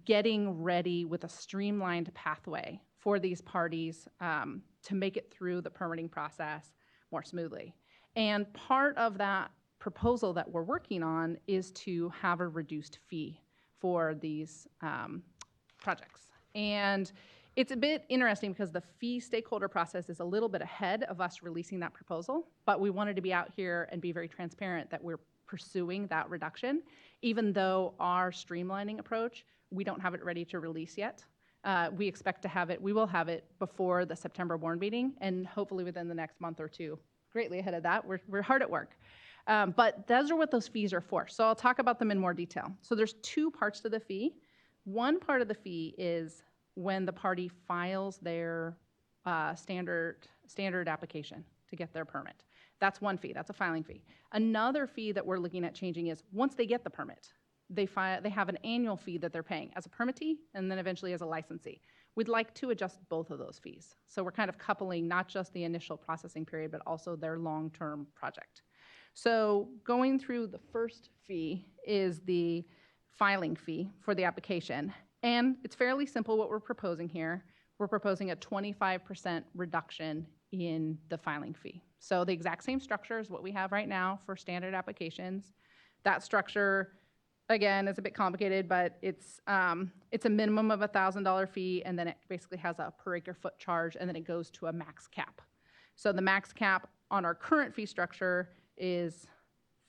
Getting ready with a streamlined pathway for these parties to make it through the permitting process more smoothly. And part of that proposal that we're working on is to have a reduced fee for these projects. And it's a bit interesting because the fee stakeholder process is a little bit ahead of us releasing that proposal, but we wanted to be out here and be very transparent that we're pursuing that reduction, even though our streamlining approach, we don't have it ready to release yet. We expect to have it, we will have it before the September board meeting, and hopefully within the next month or two. Greatly ahead of that. We're hard at work. But those are what those fees are for. So I'll talk about them in more detail. So there's two parts to the fee. One part of the fee is when the party files their standard application to get their permit. That's one fee. That's a filing fee. Another fee that we're looking at changing is once they get the permit, they have an annual fee that they're paying as a permittee and then eventually as a licensee. We'd like to adjust both of those fees. So we're kind of coupling not just the initial processing period, but also their long-term project. So going through the first fee is the filing fee for the application. And it's fairly simple what we're proposing here. We're proposing a 25% reduction in the filing fee. So the exact same structure as what we have right now for standard applications. That structure, again, is a bit complicated, but it's a minimum of $1,000 fee, and then it basically has a per acre foot charge, and then it goes to a max cap. So the max cap on our current fee structure is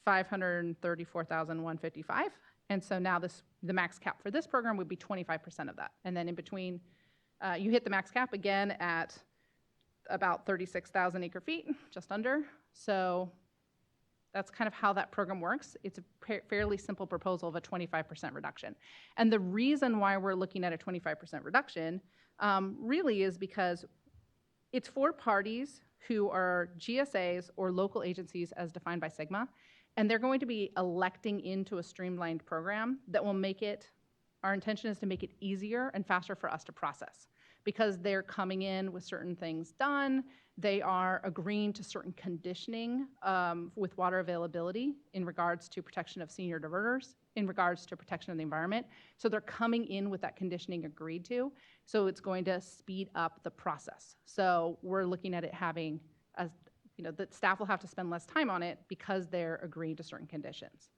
$534,155, and so now the max cap for this program would be 25% of that. And then in between, you hit the max cap again at about 36,000 acre feet, just under. So that's kind of how that program works. It's a fairly simple proposal of a 25% reduction. And the reason why we're looking at a 25% reduction really is because it's for parties who are GSAs or local agencies as defined by SGMA, and they're going to be electing into a streamlined program that will make it, our intention is to make it easier and faster for us to process. Because they're coming in with certain things done, they are agreeing to certain conditioning with water availability in regards to protection of senior diverters, in regards to protection of the environment. So they're coming in with that conditioning agreed to. So it's going to speed up the process. So we're looking at it having, as you know, the staff will have to spend less time on it because they're agreeing to certain conditions.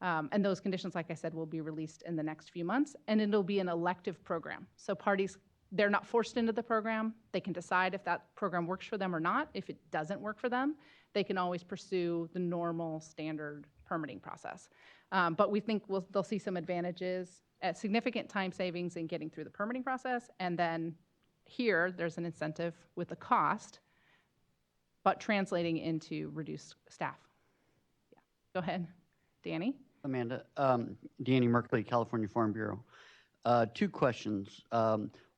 And those conditions, like I said, will be released in the next few months, and it'll be an elective program. So parties, they're not forced into the program. They can decide if that program works for them or not. If it doesn't work for them, they can always pursue the normal standard permitting process. But we think they'll see some advantages, significant time savings in getting through the permitting process. And then here, there's an incentive with the cost, but translating into reduced staff. Yeah. Go ahead, Danny. Amanda, Danny Merkley, California Farm Bureau. Two questions.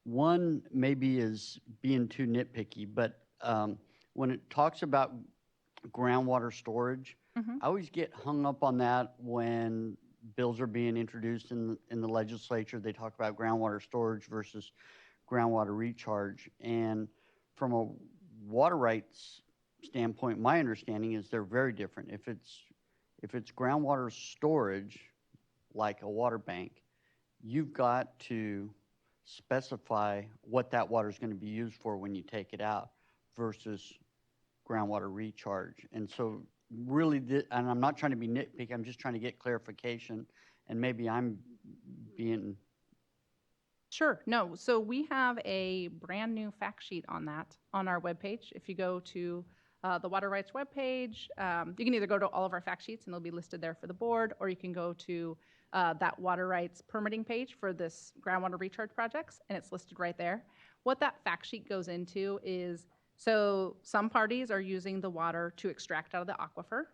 One maybe is being too nitpicky, but when it talks about groundwater storage, I always get hung up on that when bills are being introduced in the legislature. They talk about groundwater storage versus groundwater recharge. And from a water rights standpoint, my understanding is they're very different. If it's groundwater storage, like a water bank, you've got to specify what that water is going to be used for when you take it out versus groundwater recharge. And so really, and I'm not trying to be nitpicky, I'm just trying to get clarification, and maybe I'm being... Sure, no, so we have a brand new fact sheet on that on our webpage. If you go to the Water Rights webpage, you can either go to all of our fact sheets and they'll be listed there for the board, or you can go to that Water Rights permitting page for this groundwater recharge projects, and it's listed right there. What that fact sheet goes into is, so some parties are using the water to extract out of the aquifer.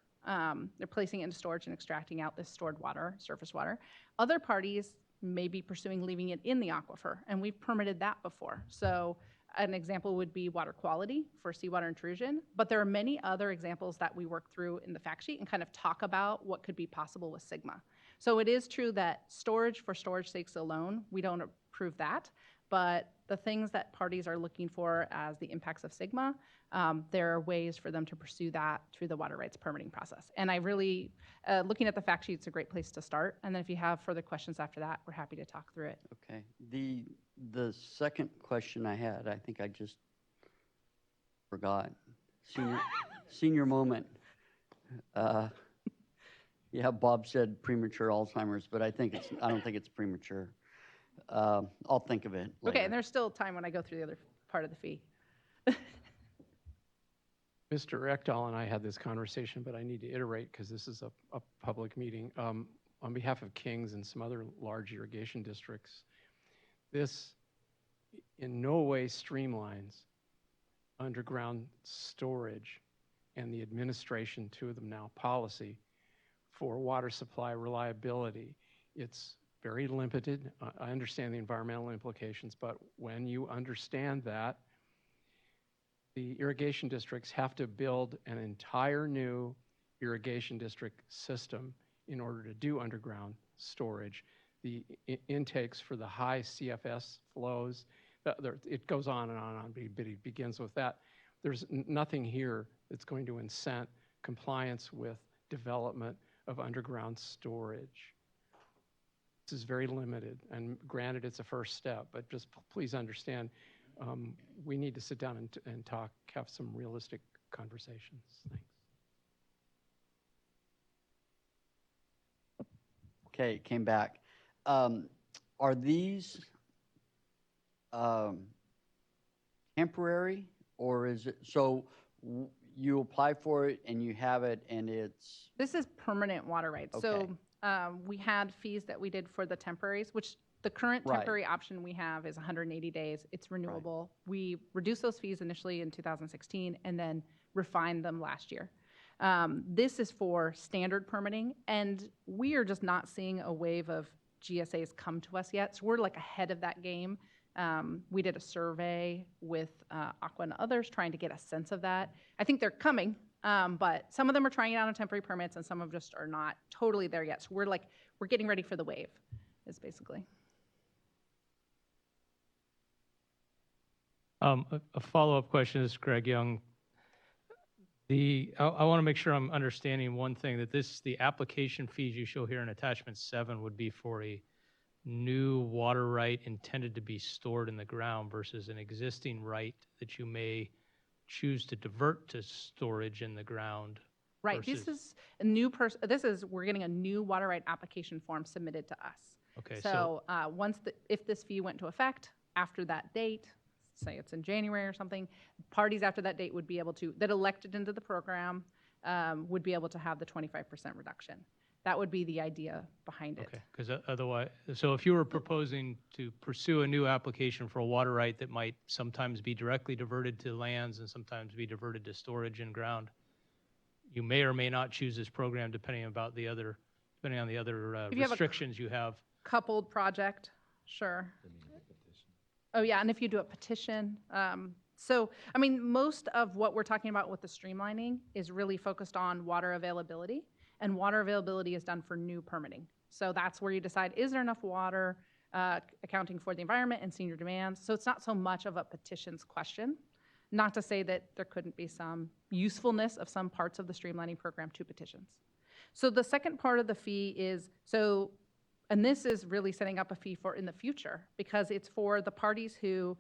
They're placing it into storage and extracting out this stored water, surface water. Other parties may be pursuing leaving it in the aquifer, and we've permitted that before. So an example would be water quality for seawater intrusion, but there are many other examples that we work through in the fact sheet and kind of talk about what could be possible with SGMA. So it is true that storage for storage sakes alone, we don't approve that, but the things that parties are looking for as the impacts of SGMA, there are ways for them to pursue that through the water rights permitting process. And I really, looking at the fact sheet is a great place to start. And then if you have further questions after that, we're happy to talk through it. Okay. The second question I had, I think I just forgot. Senior moment. Yeah, Bob said premature Alzheimer's, but I don't think it's premature. I'll think of it later. Okay, and there's still time when I go through the other part of the fee. Mr. Ekdahl and I had this conversation, but I need to iterate because this is a public meeting. On behalf of Kings and some other large irrigation districts, this in no way streamlines underground storage and the administration to them now policy for water supply reliability. It's very limited. I understand the environmental implications, but when you understand that, the irrigation districts have to build an entire new irrigation district system in order to do underground storage. The intakes for the high CFS flows, it goes on and on, but it begins with that. There's nothing here that's going to incent compliance with development of underground storage. This is very limited, and granted, it's a first step, but just please understand, we need to sit down and talk, have some realistic conversations. Thanks. Okay, came back. Are these temporary, or is it, so you apply for it and you have it and it's? This is permanent water rights. Okay. So we had fees that we did for the temporaries, which the current Right. temporary option we have is 180 days. It's renewable. We reduced those fees initially in 2016 and then refined them last year. This is for standard permitting, and we are just not seeing a wave of GSAs come to us yet. So we're like ahead of that game. We did a survey with Aqua and others trying to get a sense of that. I think they're coming, but some of them are trying it out on temporary permits and some of just are not totally there yet. So we're getting ready for the wave, is basically. A follow-up question is Greg Young. I want to make sure I'm understanding one thing, that the application fees you show here in attachment 7 would be for a new water right intended to be stored in the ground versus an existing right that you may choose to divert to storage in the ground. Right, this is a new we're getting a new water right application form submitted to us. Okay, So if this fee went to effect after that date, say it's in January or something, parties after that date would be able to, that elected into the program, would be able to have the 25% reduction. That would be the idea behind it. Okay, because otherwise, so if you were proposing to pursue a new application for a water right that might sometimes be directly diverted to lands and sometimes be diverted to storage in ground, you may or may not choose this program depending on the other restrictions you have. Coupled project, sure. Oh yeah, and if you do a petition. So, I mean, most of what we're talking about with the streamlining is really focused on water availability, and water availability is done for new permitting. So that's where you decide, is there enough water accounting for the environment and senior demands? So it's not so much of a petitions question, not to say that there couldn't be some usefulness of some parts of the streamlining program to petitions. So the second part of the fee is, and this is really setting up a fee for in the future, because it's for the parties who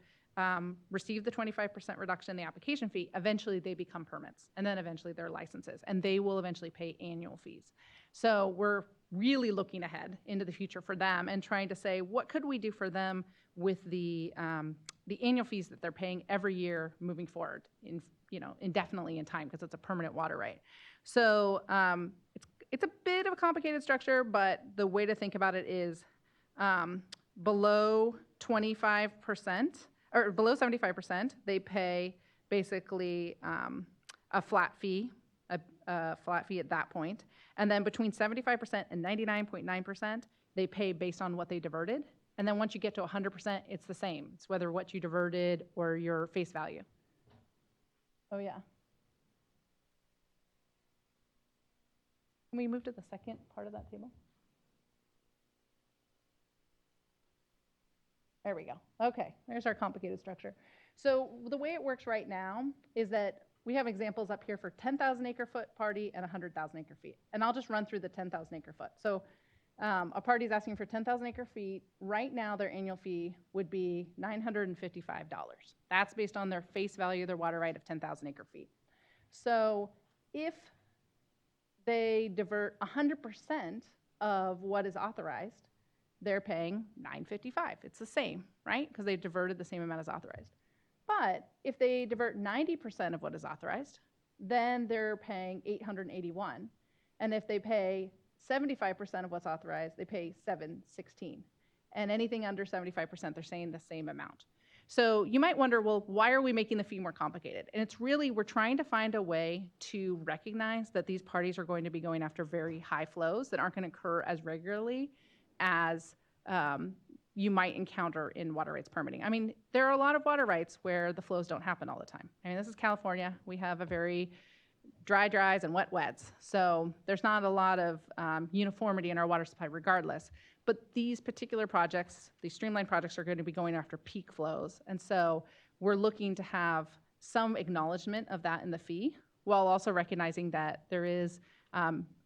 receive the 25% reduction in the application fee. Eventually they become permits, and then eventually they're licenses, and they will eventually pay annual fees. So we're really looking ahead into the future for them and trying to say, what could we do for them with the annual fees that they're paying every year moving forward, indefinitely in time, because it's a permanent water right. So it's a bit of a complicated structure, but the way to think about it is below 25%, or below 75%, they pay basically a flat fee at that point. And then between 75% and 99.9%, they pay based on what they diverted. And then once you get to 100%, it's the same. It's whether what you diverted or your face value. Oh, yeah. Can we move to the second part of that table? There we go. Okay, there's our complicated structure. So the way it works right now is that we have examples up here for 10,000 acre foot party and 100,000 acre feet. And I'll just run through the 10,000 acre foot. So a party is asking for 10,000 acre feet. Right now, their annual fee would be $955. That's based on their face value of their water right of 10,000 acre feet. So if they divert 100% of what is authorized, they're paying $955. It's the same, right? Because they've diverted the same amount as authorized. But if they divert 90% of what is authorized, then they're paying $881. And if they pay 75% of what's authorized, they pay $716. And anything under 75%, they're saying the same amount. So you might wonder, well, why are we making the fee more complicated? And it's really, we're trying to find a way to recognize that these parties are going to be going after very high flows that aren't going to occur as regularly as you might encounter in water rights permitting. I mean, there are a lot of water rights where the flows don't happen all the time. I mean, this is California. We have a very dries and wets. So there's not a lot of uniformity in our water supply regardless. But these particular projects, these streamlined projects, are going to be going after peak flows. And so we're looking to have some acknowledgement of that in the fee, while also recognizing that there is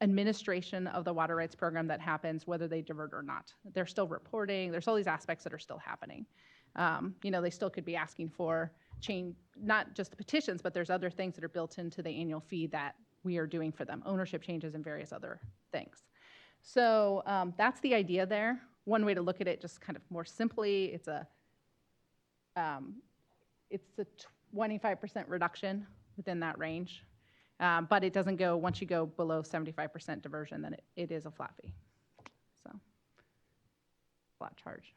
administration of the water rights program that happens whether they divert or not. They're still reporting. There's all these aspects that are still happening. They still could be asking for change, not just the petitions, but there's other things that are built into the annual fee that we are doing for them, ownership changes and various other things. So that's the idea there. One way to look at it, just kind of more simply, it's a 25% reduction within that range. But it doesn't go, once you go below 75% diversion, then it is a flat fee. So, flat charge.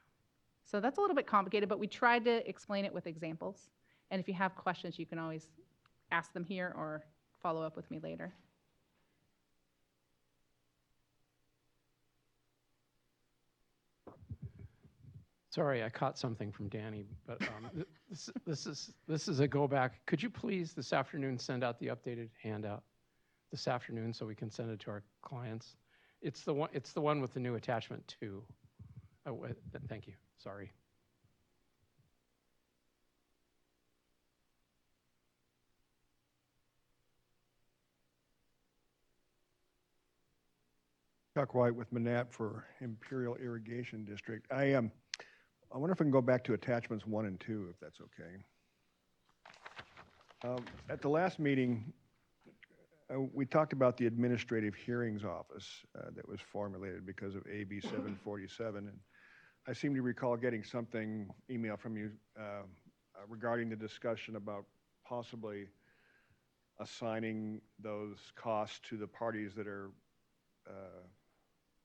So that's a little bit complicated, but we tried to explain it with examples. And if you have questions, you can always ask them here or follow up with me later. Sorry, I caught something from Danny, but this is a go back. Could you please this afternoon send out the updated handout this afternoon so we can send it to our clients? It's the one with the new attachment 2. Oh, thank you. Sorry. Chuck White with Manat for Imperial Irrigation District. I wonder if I can go back to attachments 1 and 2, if that's okay. At the last meeting, we talked about the Administrative Hearings Office that was formulated because of AB 747. And I seem to recall getting email from you regarding the discussion about possibly assigning those costs to the parties that are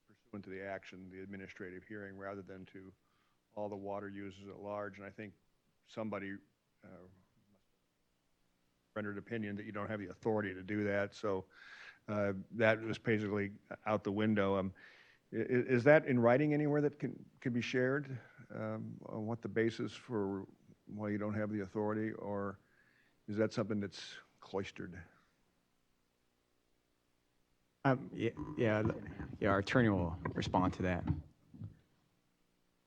pursuant to the action, the administrative hearing, rather than to all the water users at large. And I think somebody rendered opinion that you don't have the authority to do that. So that was basically out the window. Is that in writing anywhere that can be shared on what the basis for why you don't have the authority, or is that something that's cloistered? Yeah, our attorney will respond to that.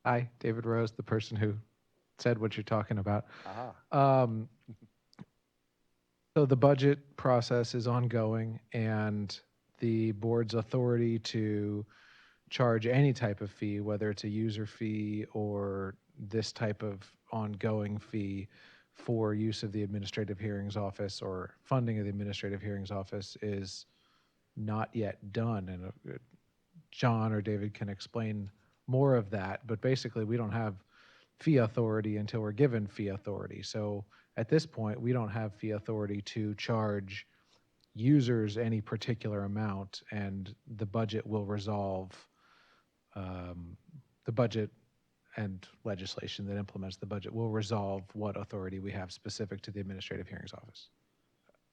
Hi, David Rose, the person who said what you're talking about. So the budget process is ongoing, and the board's authority to charge any type of fee, whether it's a user fee or this type of ongoing fee for use of the Administrative Hearings Office or funding of the Administrative Hearings Office, is not yet done. And John or David can explain more of that, but basically we don't have fee authority until we're given fee authority. So at this point, we don't have fee authority to charge users any particular amount, and the budget will resolve the budget and legislation that implements the budget will resolve what authority we have specific to the Administrative Hearings Office.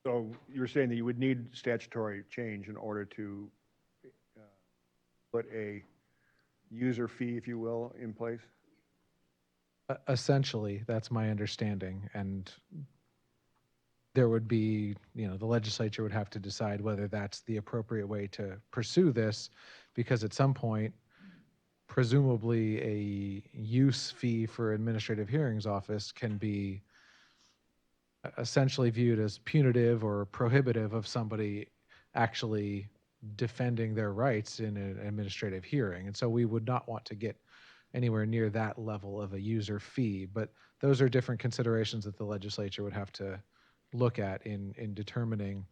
So you were saying that you would need statutory change in order to put a user fee, if you will, in place? Essentially, that's my understanding, and there would be, the legislature would have to decide whether that's the appropriate way to pursue this, because at some point, presumably a use fee for Administrative Hearings Office can be essentially viewed as punitive or prohibitive of somebody actually defending their rights in an administrative hearing. And so we would not want to get anywhere near that level of a user fee, but those are different considerations that the legislature would have to look at in determining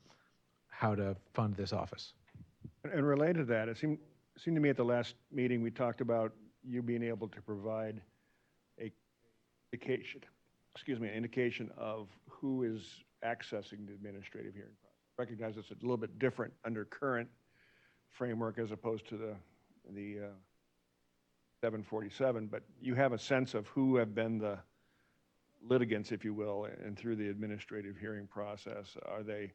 how to fund this office. And related to that, it seemed to me at the last meeting we talked about you being able to provide an indication of who is accessing the administrative hearing process. I recognize it's a little bit different under current framework as opposed to the 747, but you have a sense of who have been the litigants, if you will, and through the administrative hearing process? Are they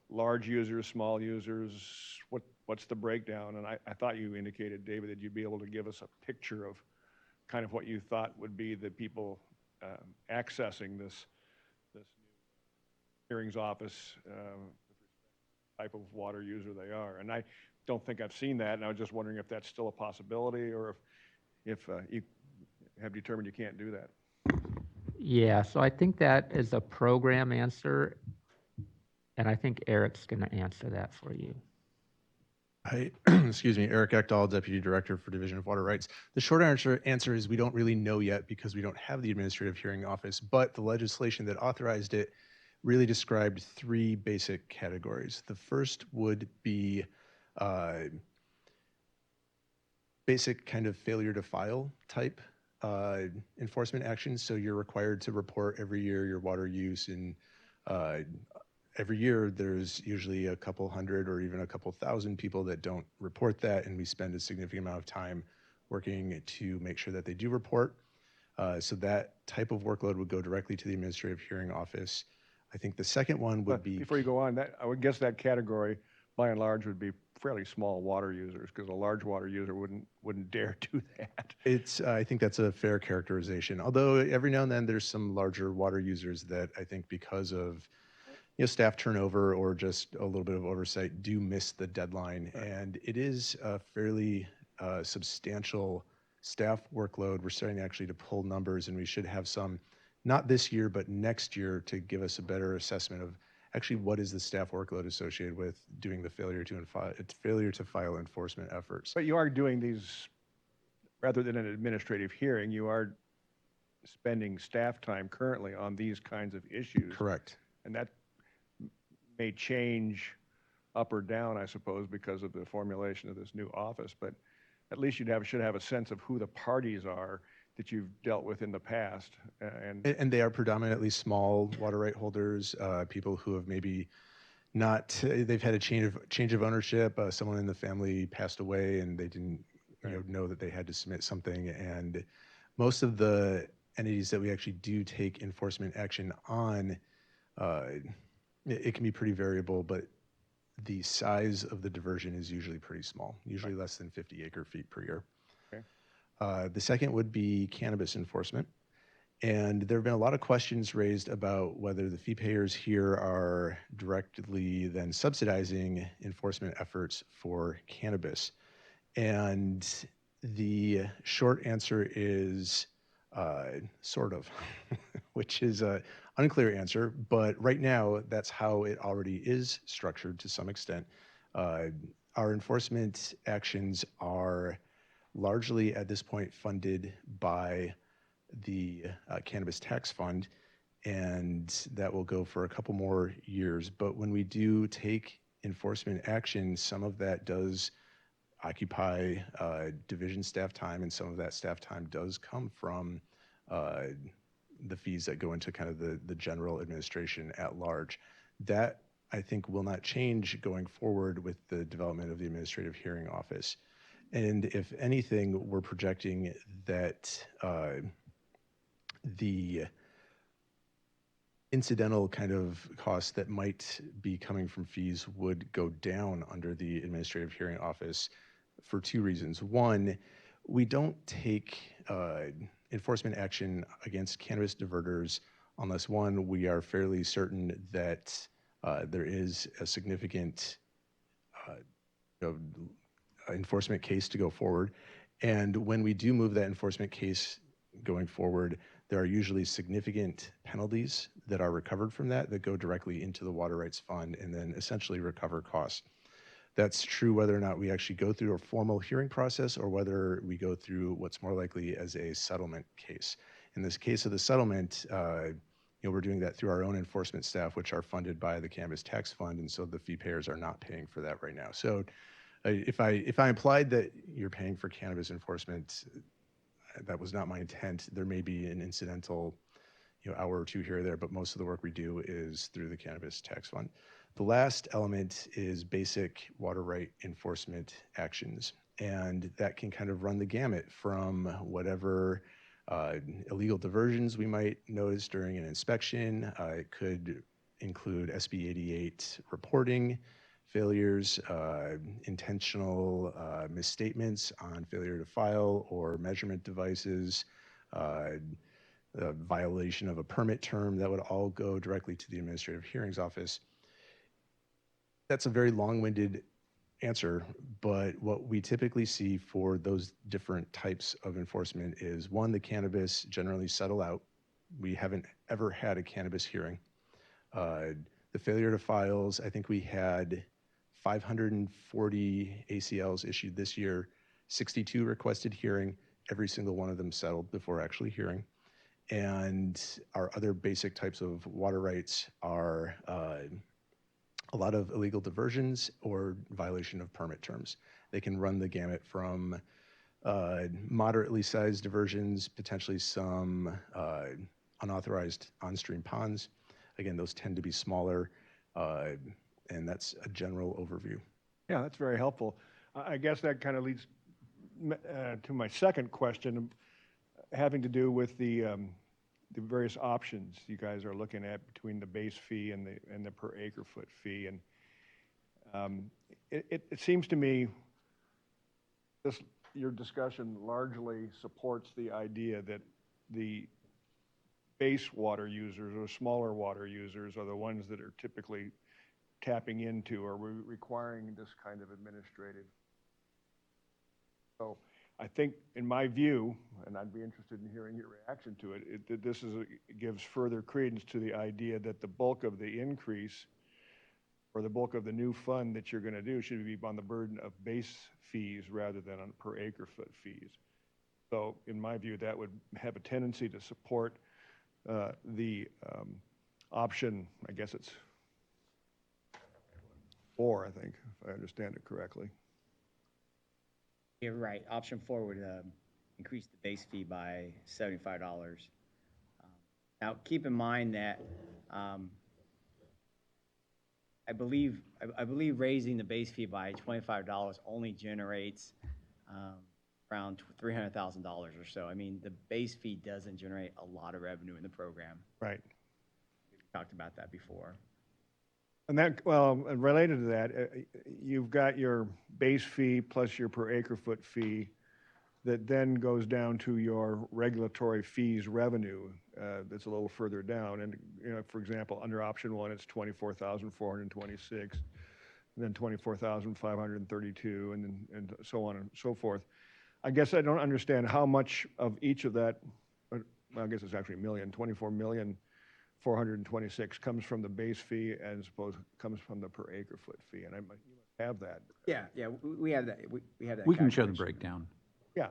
large users, small users? What's the breakdown? And I thought you indicated, David, that you'd be able to give us a picture of kind of what you thought would be the people accessing this new hearings office, type of water user they are. And I don't think I've seen that, and I was just wondering if that's still a possibility, or if you have determined you can't do that. Yeah, so I think that is a program answer, and I think Eric's going to answer that for you. Hi, excuse me, Eric Ekdahl, Deputy Director for Division of Water Rights. The short answer is we don't really know yet because we don't have the Administrative Hearing Office, but the legislation that authorized it really described three basic categories. The first would be basic kind of failure to file type enforcement actions. So you're required to report every year your water use, and every year there's usually a couple hundred or even a couple thousand people that don't report that, and we spend a significant amount of time working to make sure that they do report. So that type of workload would go directly to the Administrative Hearing Office. I think the second one would be... Before you go on, I would guess that category, by and large, would be fairly small water users, because a large water user wouldn't dare do that. I think that's a fair characterization. Although every now and then there's some larger water users that I think because of staff turnover or just a little bit of oversight do miss the deadline. Right. And it is a fairly substantial staff workload. We're starting actually to pull numbers, and we should have some, not this year, but next year, to give us a better assessment of actually what is the staff workload associated with doing the failure to file enforcement efforts. But you are doing these, rather than an administrative hearing, you are spending staff time currently on these kinds of issues. Correct. And that may change up or down, I suppose, because of the formulation of this new office, but at least should have a sense of who the parties are that you've dealt with in the past. And they are predominantly small water right holders, people who have maybe not, they've had a change of ownership, someone in the family passed away and they didn't know that they had to submit something. And most of the entities that we actually do take enforcement action on, it can be pretty variable, but the size of the diversion is usually pretty small, usually less than 50 acre-feet per year. Okay. The second would be cannabis enforcement. And there have been a lot of questions raised about whether the fee payers here are directly then subsidizing enforcement efforts for cannabis. And the short answer is sort of, which is an unclear answer, but right now that's how it already is structured to some extent. Our enforcement actions are largely at this point funded by the Cannabis Tax Fund, and that will go for a couple more years. But when we do take enforcement action, some of that does occupy division staff time, and some of that staff time does come from the fees that go into kind of the general administration at large. That, I think, will not change going forward with the development of the Administrative Hearing Office. And if anything, we're projecting that the incidental kind of costs that might be coming from fees would go down under the Administrative Hearing Office for two reasons. One, we don't take enforcement action against cannabis diverters unless, one, we are fairly certain that there is a significant enforcement case to go forward. And when we do move that enforcement case going forward, there are usually significant penalties that are recovered from that go directly into the Water Rights Fund and then essentially recover costs. That's true whether or not we actually go through a formal hearing process or whether we go through what's more likely as a settlement case. In this case of the settlement, we're doing that through our own enforcement staff, which are funded by the Cannabis Tax Fund, and so the fee payers are not paying for that right now. So if I implied that you're paying for cannabis enforcement, that was not my intent. There may be an incidental hour or two here or there, but most of the work we do is through the Cannabis Tax Fund. The last element is basic water right enforcement actions, and that can kind of run the gamut from whatever Illegal diversions we might notice during an inspection. It could include SB 88 reporting failures, intentional misstatements on failure to file or measurement devices, the violation of a permit term. That would all go directly to the Administrative Hearings Office. That's a very long-winded answer, but what we typically see for those different types of enforcement is, one, the cannabis generally settle out. We haven't ever had a cannabis hearing. The failure to files, I think we had 540 ACLs issued this year, 62 requested hearing, every single one of them settled before actually hearing. And our other basic types of water rights are a lot of illegal diversions or violation of permit terms. They can run the gamut from moderately sized diversions, potentially some unauthorized on-stream ponds. Again, those tend to be smaller, and that's a general overview. Yeah, that's very helpful. I guess that kind of leads to my second question, having to do with the various options you guys are looking at between the base fee and the per acre foot fee. And it seems to me your discussion largely supports the idea that the base water users or smaller water users are the ones that are typically tapping into or requiring this kind of administrative. So I think, in my view, and I'd be interested in hearing your reaction to it, that this gives further credence to the idea that the bulk of the increase or the bulk of the new fund that you're going to do should be on the burden of base fees rather than on per acre foot fees. So in my view, that would have a tendency to support the option, I guess it's 4, I think, if I understand it correctly. You're right. Option 4 would increase the base fee by $75. Now, keep in mind that I believe raising the base fee by $25 only generates around $300,000 or so. I mean, the base fee doesn't generate a lot of revenue in the program. Right. We've talked about that before. And that, well, related to that, you've got your base fee plus your per acre foot fee that then goes down to your regulatory fees revenue that's a little further down. And, you know, for example, under option 1, it's 24,426, and then 24,532, and so on and so forth. I guess I don't understand how much of each of that, well, I guess it's actually a million, 24,426 comes from the base fee as opposed comes from the per acre foot fee, and you must have that. Yeah, we have that. We have that. We can show the calculation. breakdown. Yeah,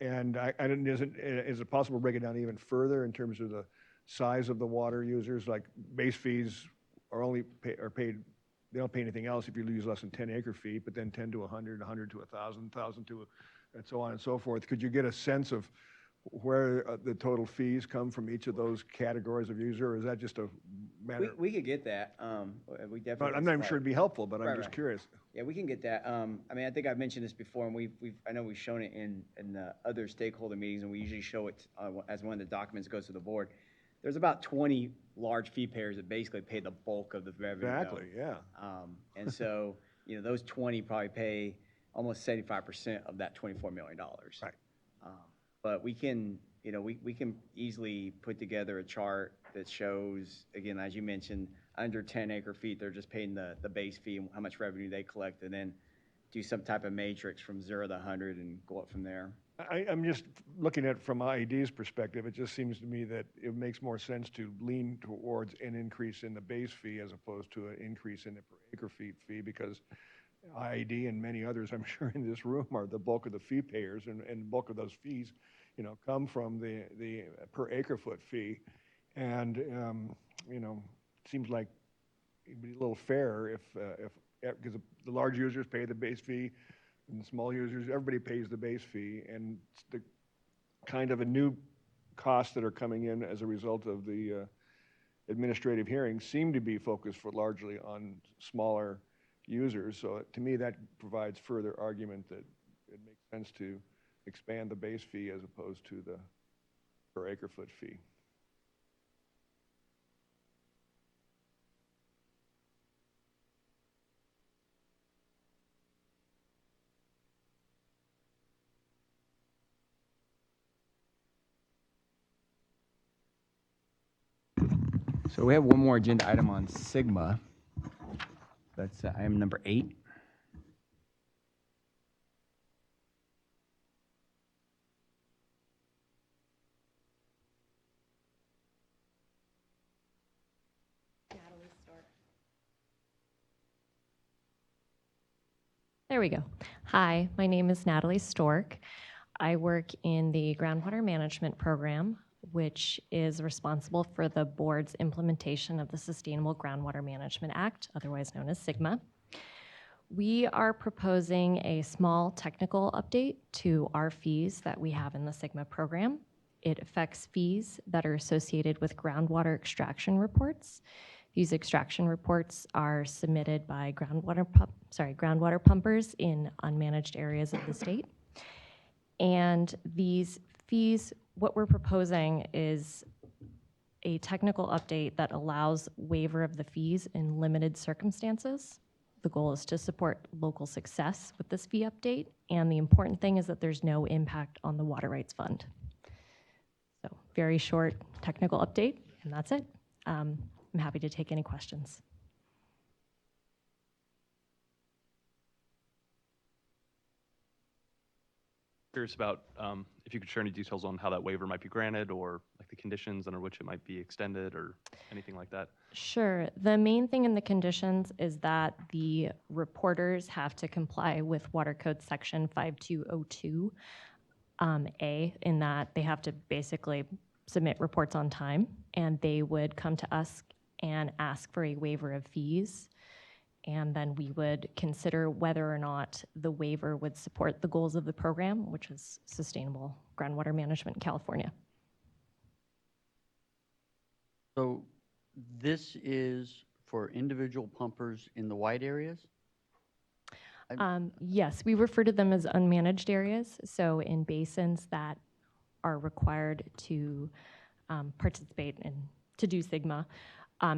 and I didn't. Is it possible to break it down even further in terms of the size of the water users? Like base fees are only paid. They don't pay anything else if you use less than 10 acre feet, but then 10 to 100, 100 to 1,000, 1,000 to, and so on and so forth. Could you get a sense of where the total fees come from each of those categories of user, or is that just a matter? We could get that. We definitely. But I'm not even sure it'd be helpful, but I'm just curious. Yeah, we can get that. I mean, I think I've mentioned this before, and I know we've shown it in the other stakeholder meetings, and we usually show it as one of the documents goes to the board. There's about 20 large fee payers that basically pay the bulk of the revenue. Exactly, yeah. And so, you know, those 20 probably pay almost 75% of that $24 million. Right. But we can, you know, we can easily put together a chart that shows, again, as you mentioned, under 10 acre feet, they're just paying the base fee and how much revenue they collect, and then do some type of matrix from 0 to 100 and go up from there. I'm just looking at it from IED's perspective. It just seems to me that it makes more sense to lean towards an increase in the base fee as opposed to an increase in the per acre feet fee, because IED and many others, I'm sure, in this room are the bulk of the fee payers, and the bulk of those fees, you know, come from the per acre foot fee. And, you know, it seems like it'd be a little fair if because the large users pay the base fee, and the small users, everybody pays the base fee, and it's the kind of a new costs that are coming in as a result of the administrative hearings seem to be focused largely on smaller users. So to me, that provides further argument that it makes sense to expand the base fee as opposed to the per acre-foot fee. So we have one more agenda item on Sigma. That's item number 8. There we go. Hi, my name is Natalie Stork. I work in the groundwater management program, which is responsible for the board's implementation of the Sustainable Groundwater Management Act, otherwise known as SIGMA. We are proposing a small technical update to our fees that we have in the SIGMA program. It affects fees that are associated with groundwater extraction reports. These extraction reports are submitted by groundwater pumpers in unmanaged areas of the state. And these fees, what we're proposing is a technical update that allows waiver of the fees in limited circumstances. The goal is to support local success with this fee update, and the important thing is that there's no impact on the Water Rights Fund. So very short technical update, and that's it. I'm happy to take any questions. Curious about if you could share any details on how that waiver might be granted, or like the conditions under which it might be extended, or anything like that. Sure. The main thing in the conditions is that the reporters have to comply with Water Code Section 5202 A, in that they have to basically submit reports on time, and they would come to us and ask for a waiver of fees. And then we would consider whether or not the waiver would support the goals of the program, which is sustainable groundwater management in California. So this is for individual pumpers in the white areas? Yes, we refer to them as unmanaged areas. So in basins that are required to participate in, to do SIGMA.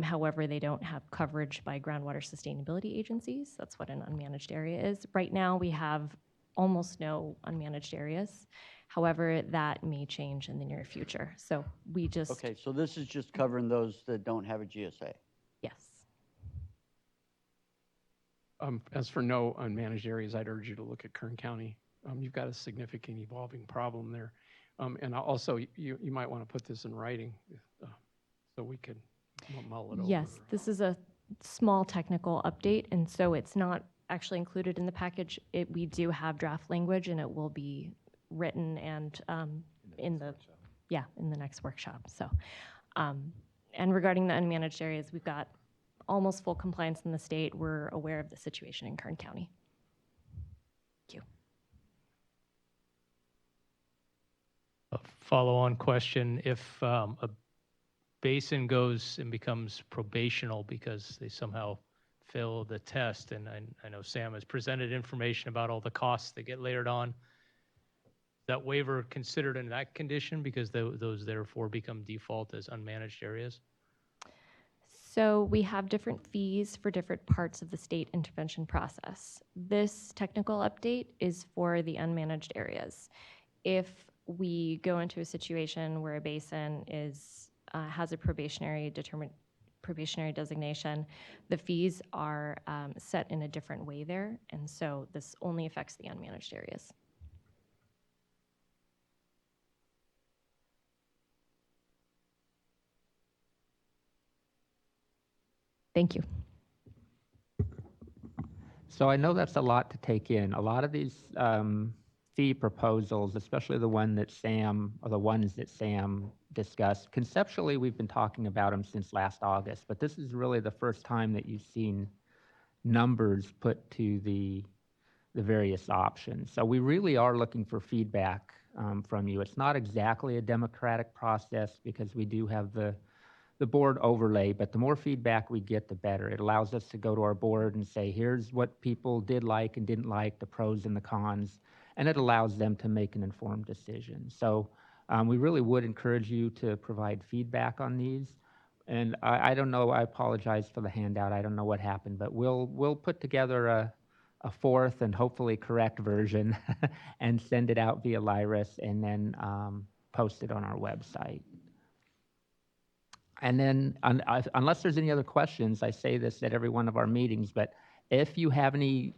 However, they don't have coverage by groundwater sustainability agencies. That's what an unmanaged area is. Right now, we have almost no unmanaged areas. However, that may change in the near future. So we just... Okay, so this is just covering those that don't have a GSA? Yes. As for no unmanaged areas, I'd urge you to look at Kern County. You've got a significant evolving problem there. And also, you might want to put this in writing so we could mull it over. Yes, this is a small technical update, and so it's not actually included in the package. We do have draft language, and it will be written and in the next workshop. So, and regarding the unmanaged areas, we've got almost full compliance in the state. We're aware of the situation in Kern County. Thank you. A follow-on question: if a basin goes and becomes probational because they somehow fail the test, and I know Sam has presented information about all the costs that get layered on, that waiver considered in that condition because those therefore become default as unmanaged areas? So we have different fees for different parts of the state intervention process. This technical update is for the unmanaged areas. If we go into a situation where a basin has a probationary designation, the fees are set in a different way there, and so this only affects the unmanaged areas. Thank you. So I know that's a lot to take in. A lot of these fee proposals, especially the ones that Sam discussed, conceptually we've been talking about them since last August, but this is really the first time that you've seen numbers put to the various options. So we really are looking for feedback from you. It's not exactly a democratic process because we do have the board overlay, but the more feedback we get, the better. It allows us to go to our board and say, here's what people did like and didn't like, the pros and the cons, and it allows them to make an informed decision. So We really would encourage you to provide feedback on these. And I don't know, I apologize for the handout. I don't know what happened, but we'll put together a fourth and hopefully correct version and send it out via Lyris and then post it on our website. And then, unless there's any other questions, I say this at every one of our meetings, but if you have any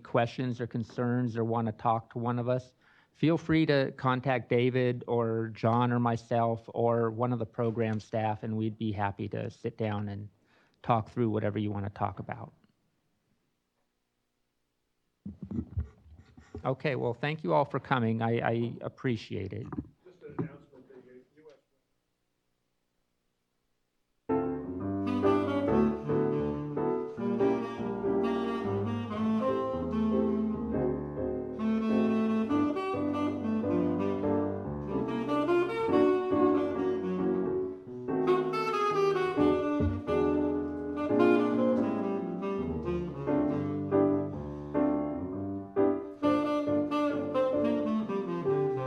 questions or concerns or want to talk to one of us, feel free to contact David or John or myself or one of the program staff, and we'd be happy to sit down and talk through whatever you want to talk about. Okay, well, thank you all for coming. I appreciate it.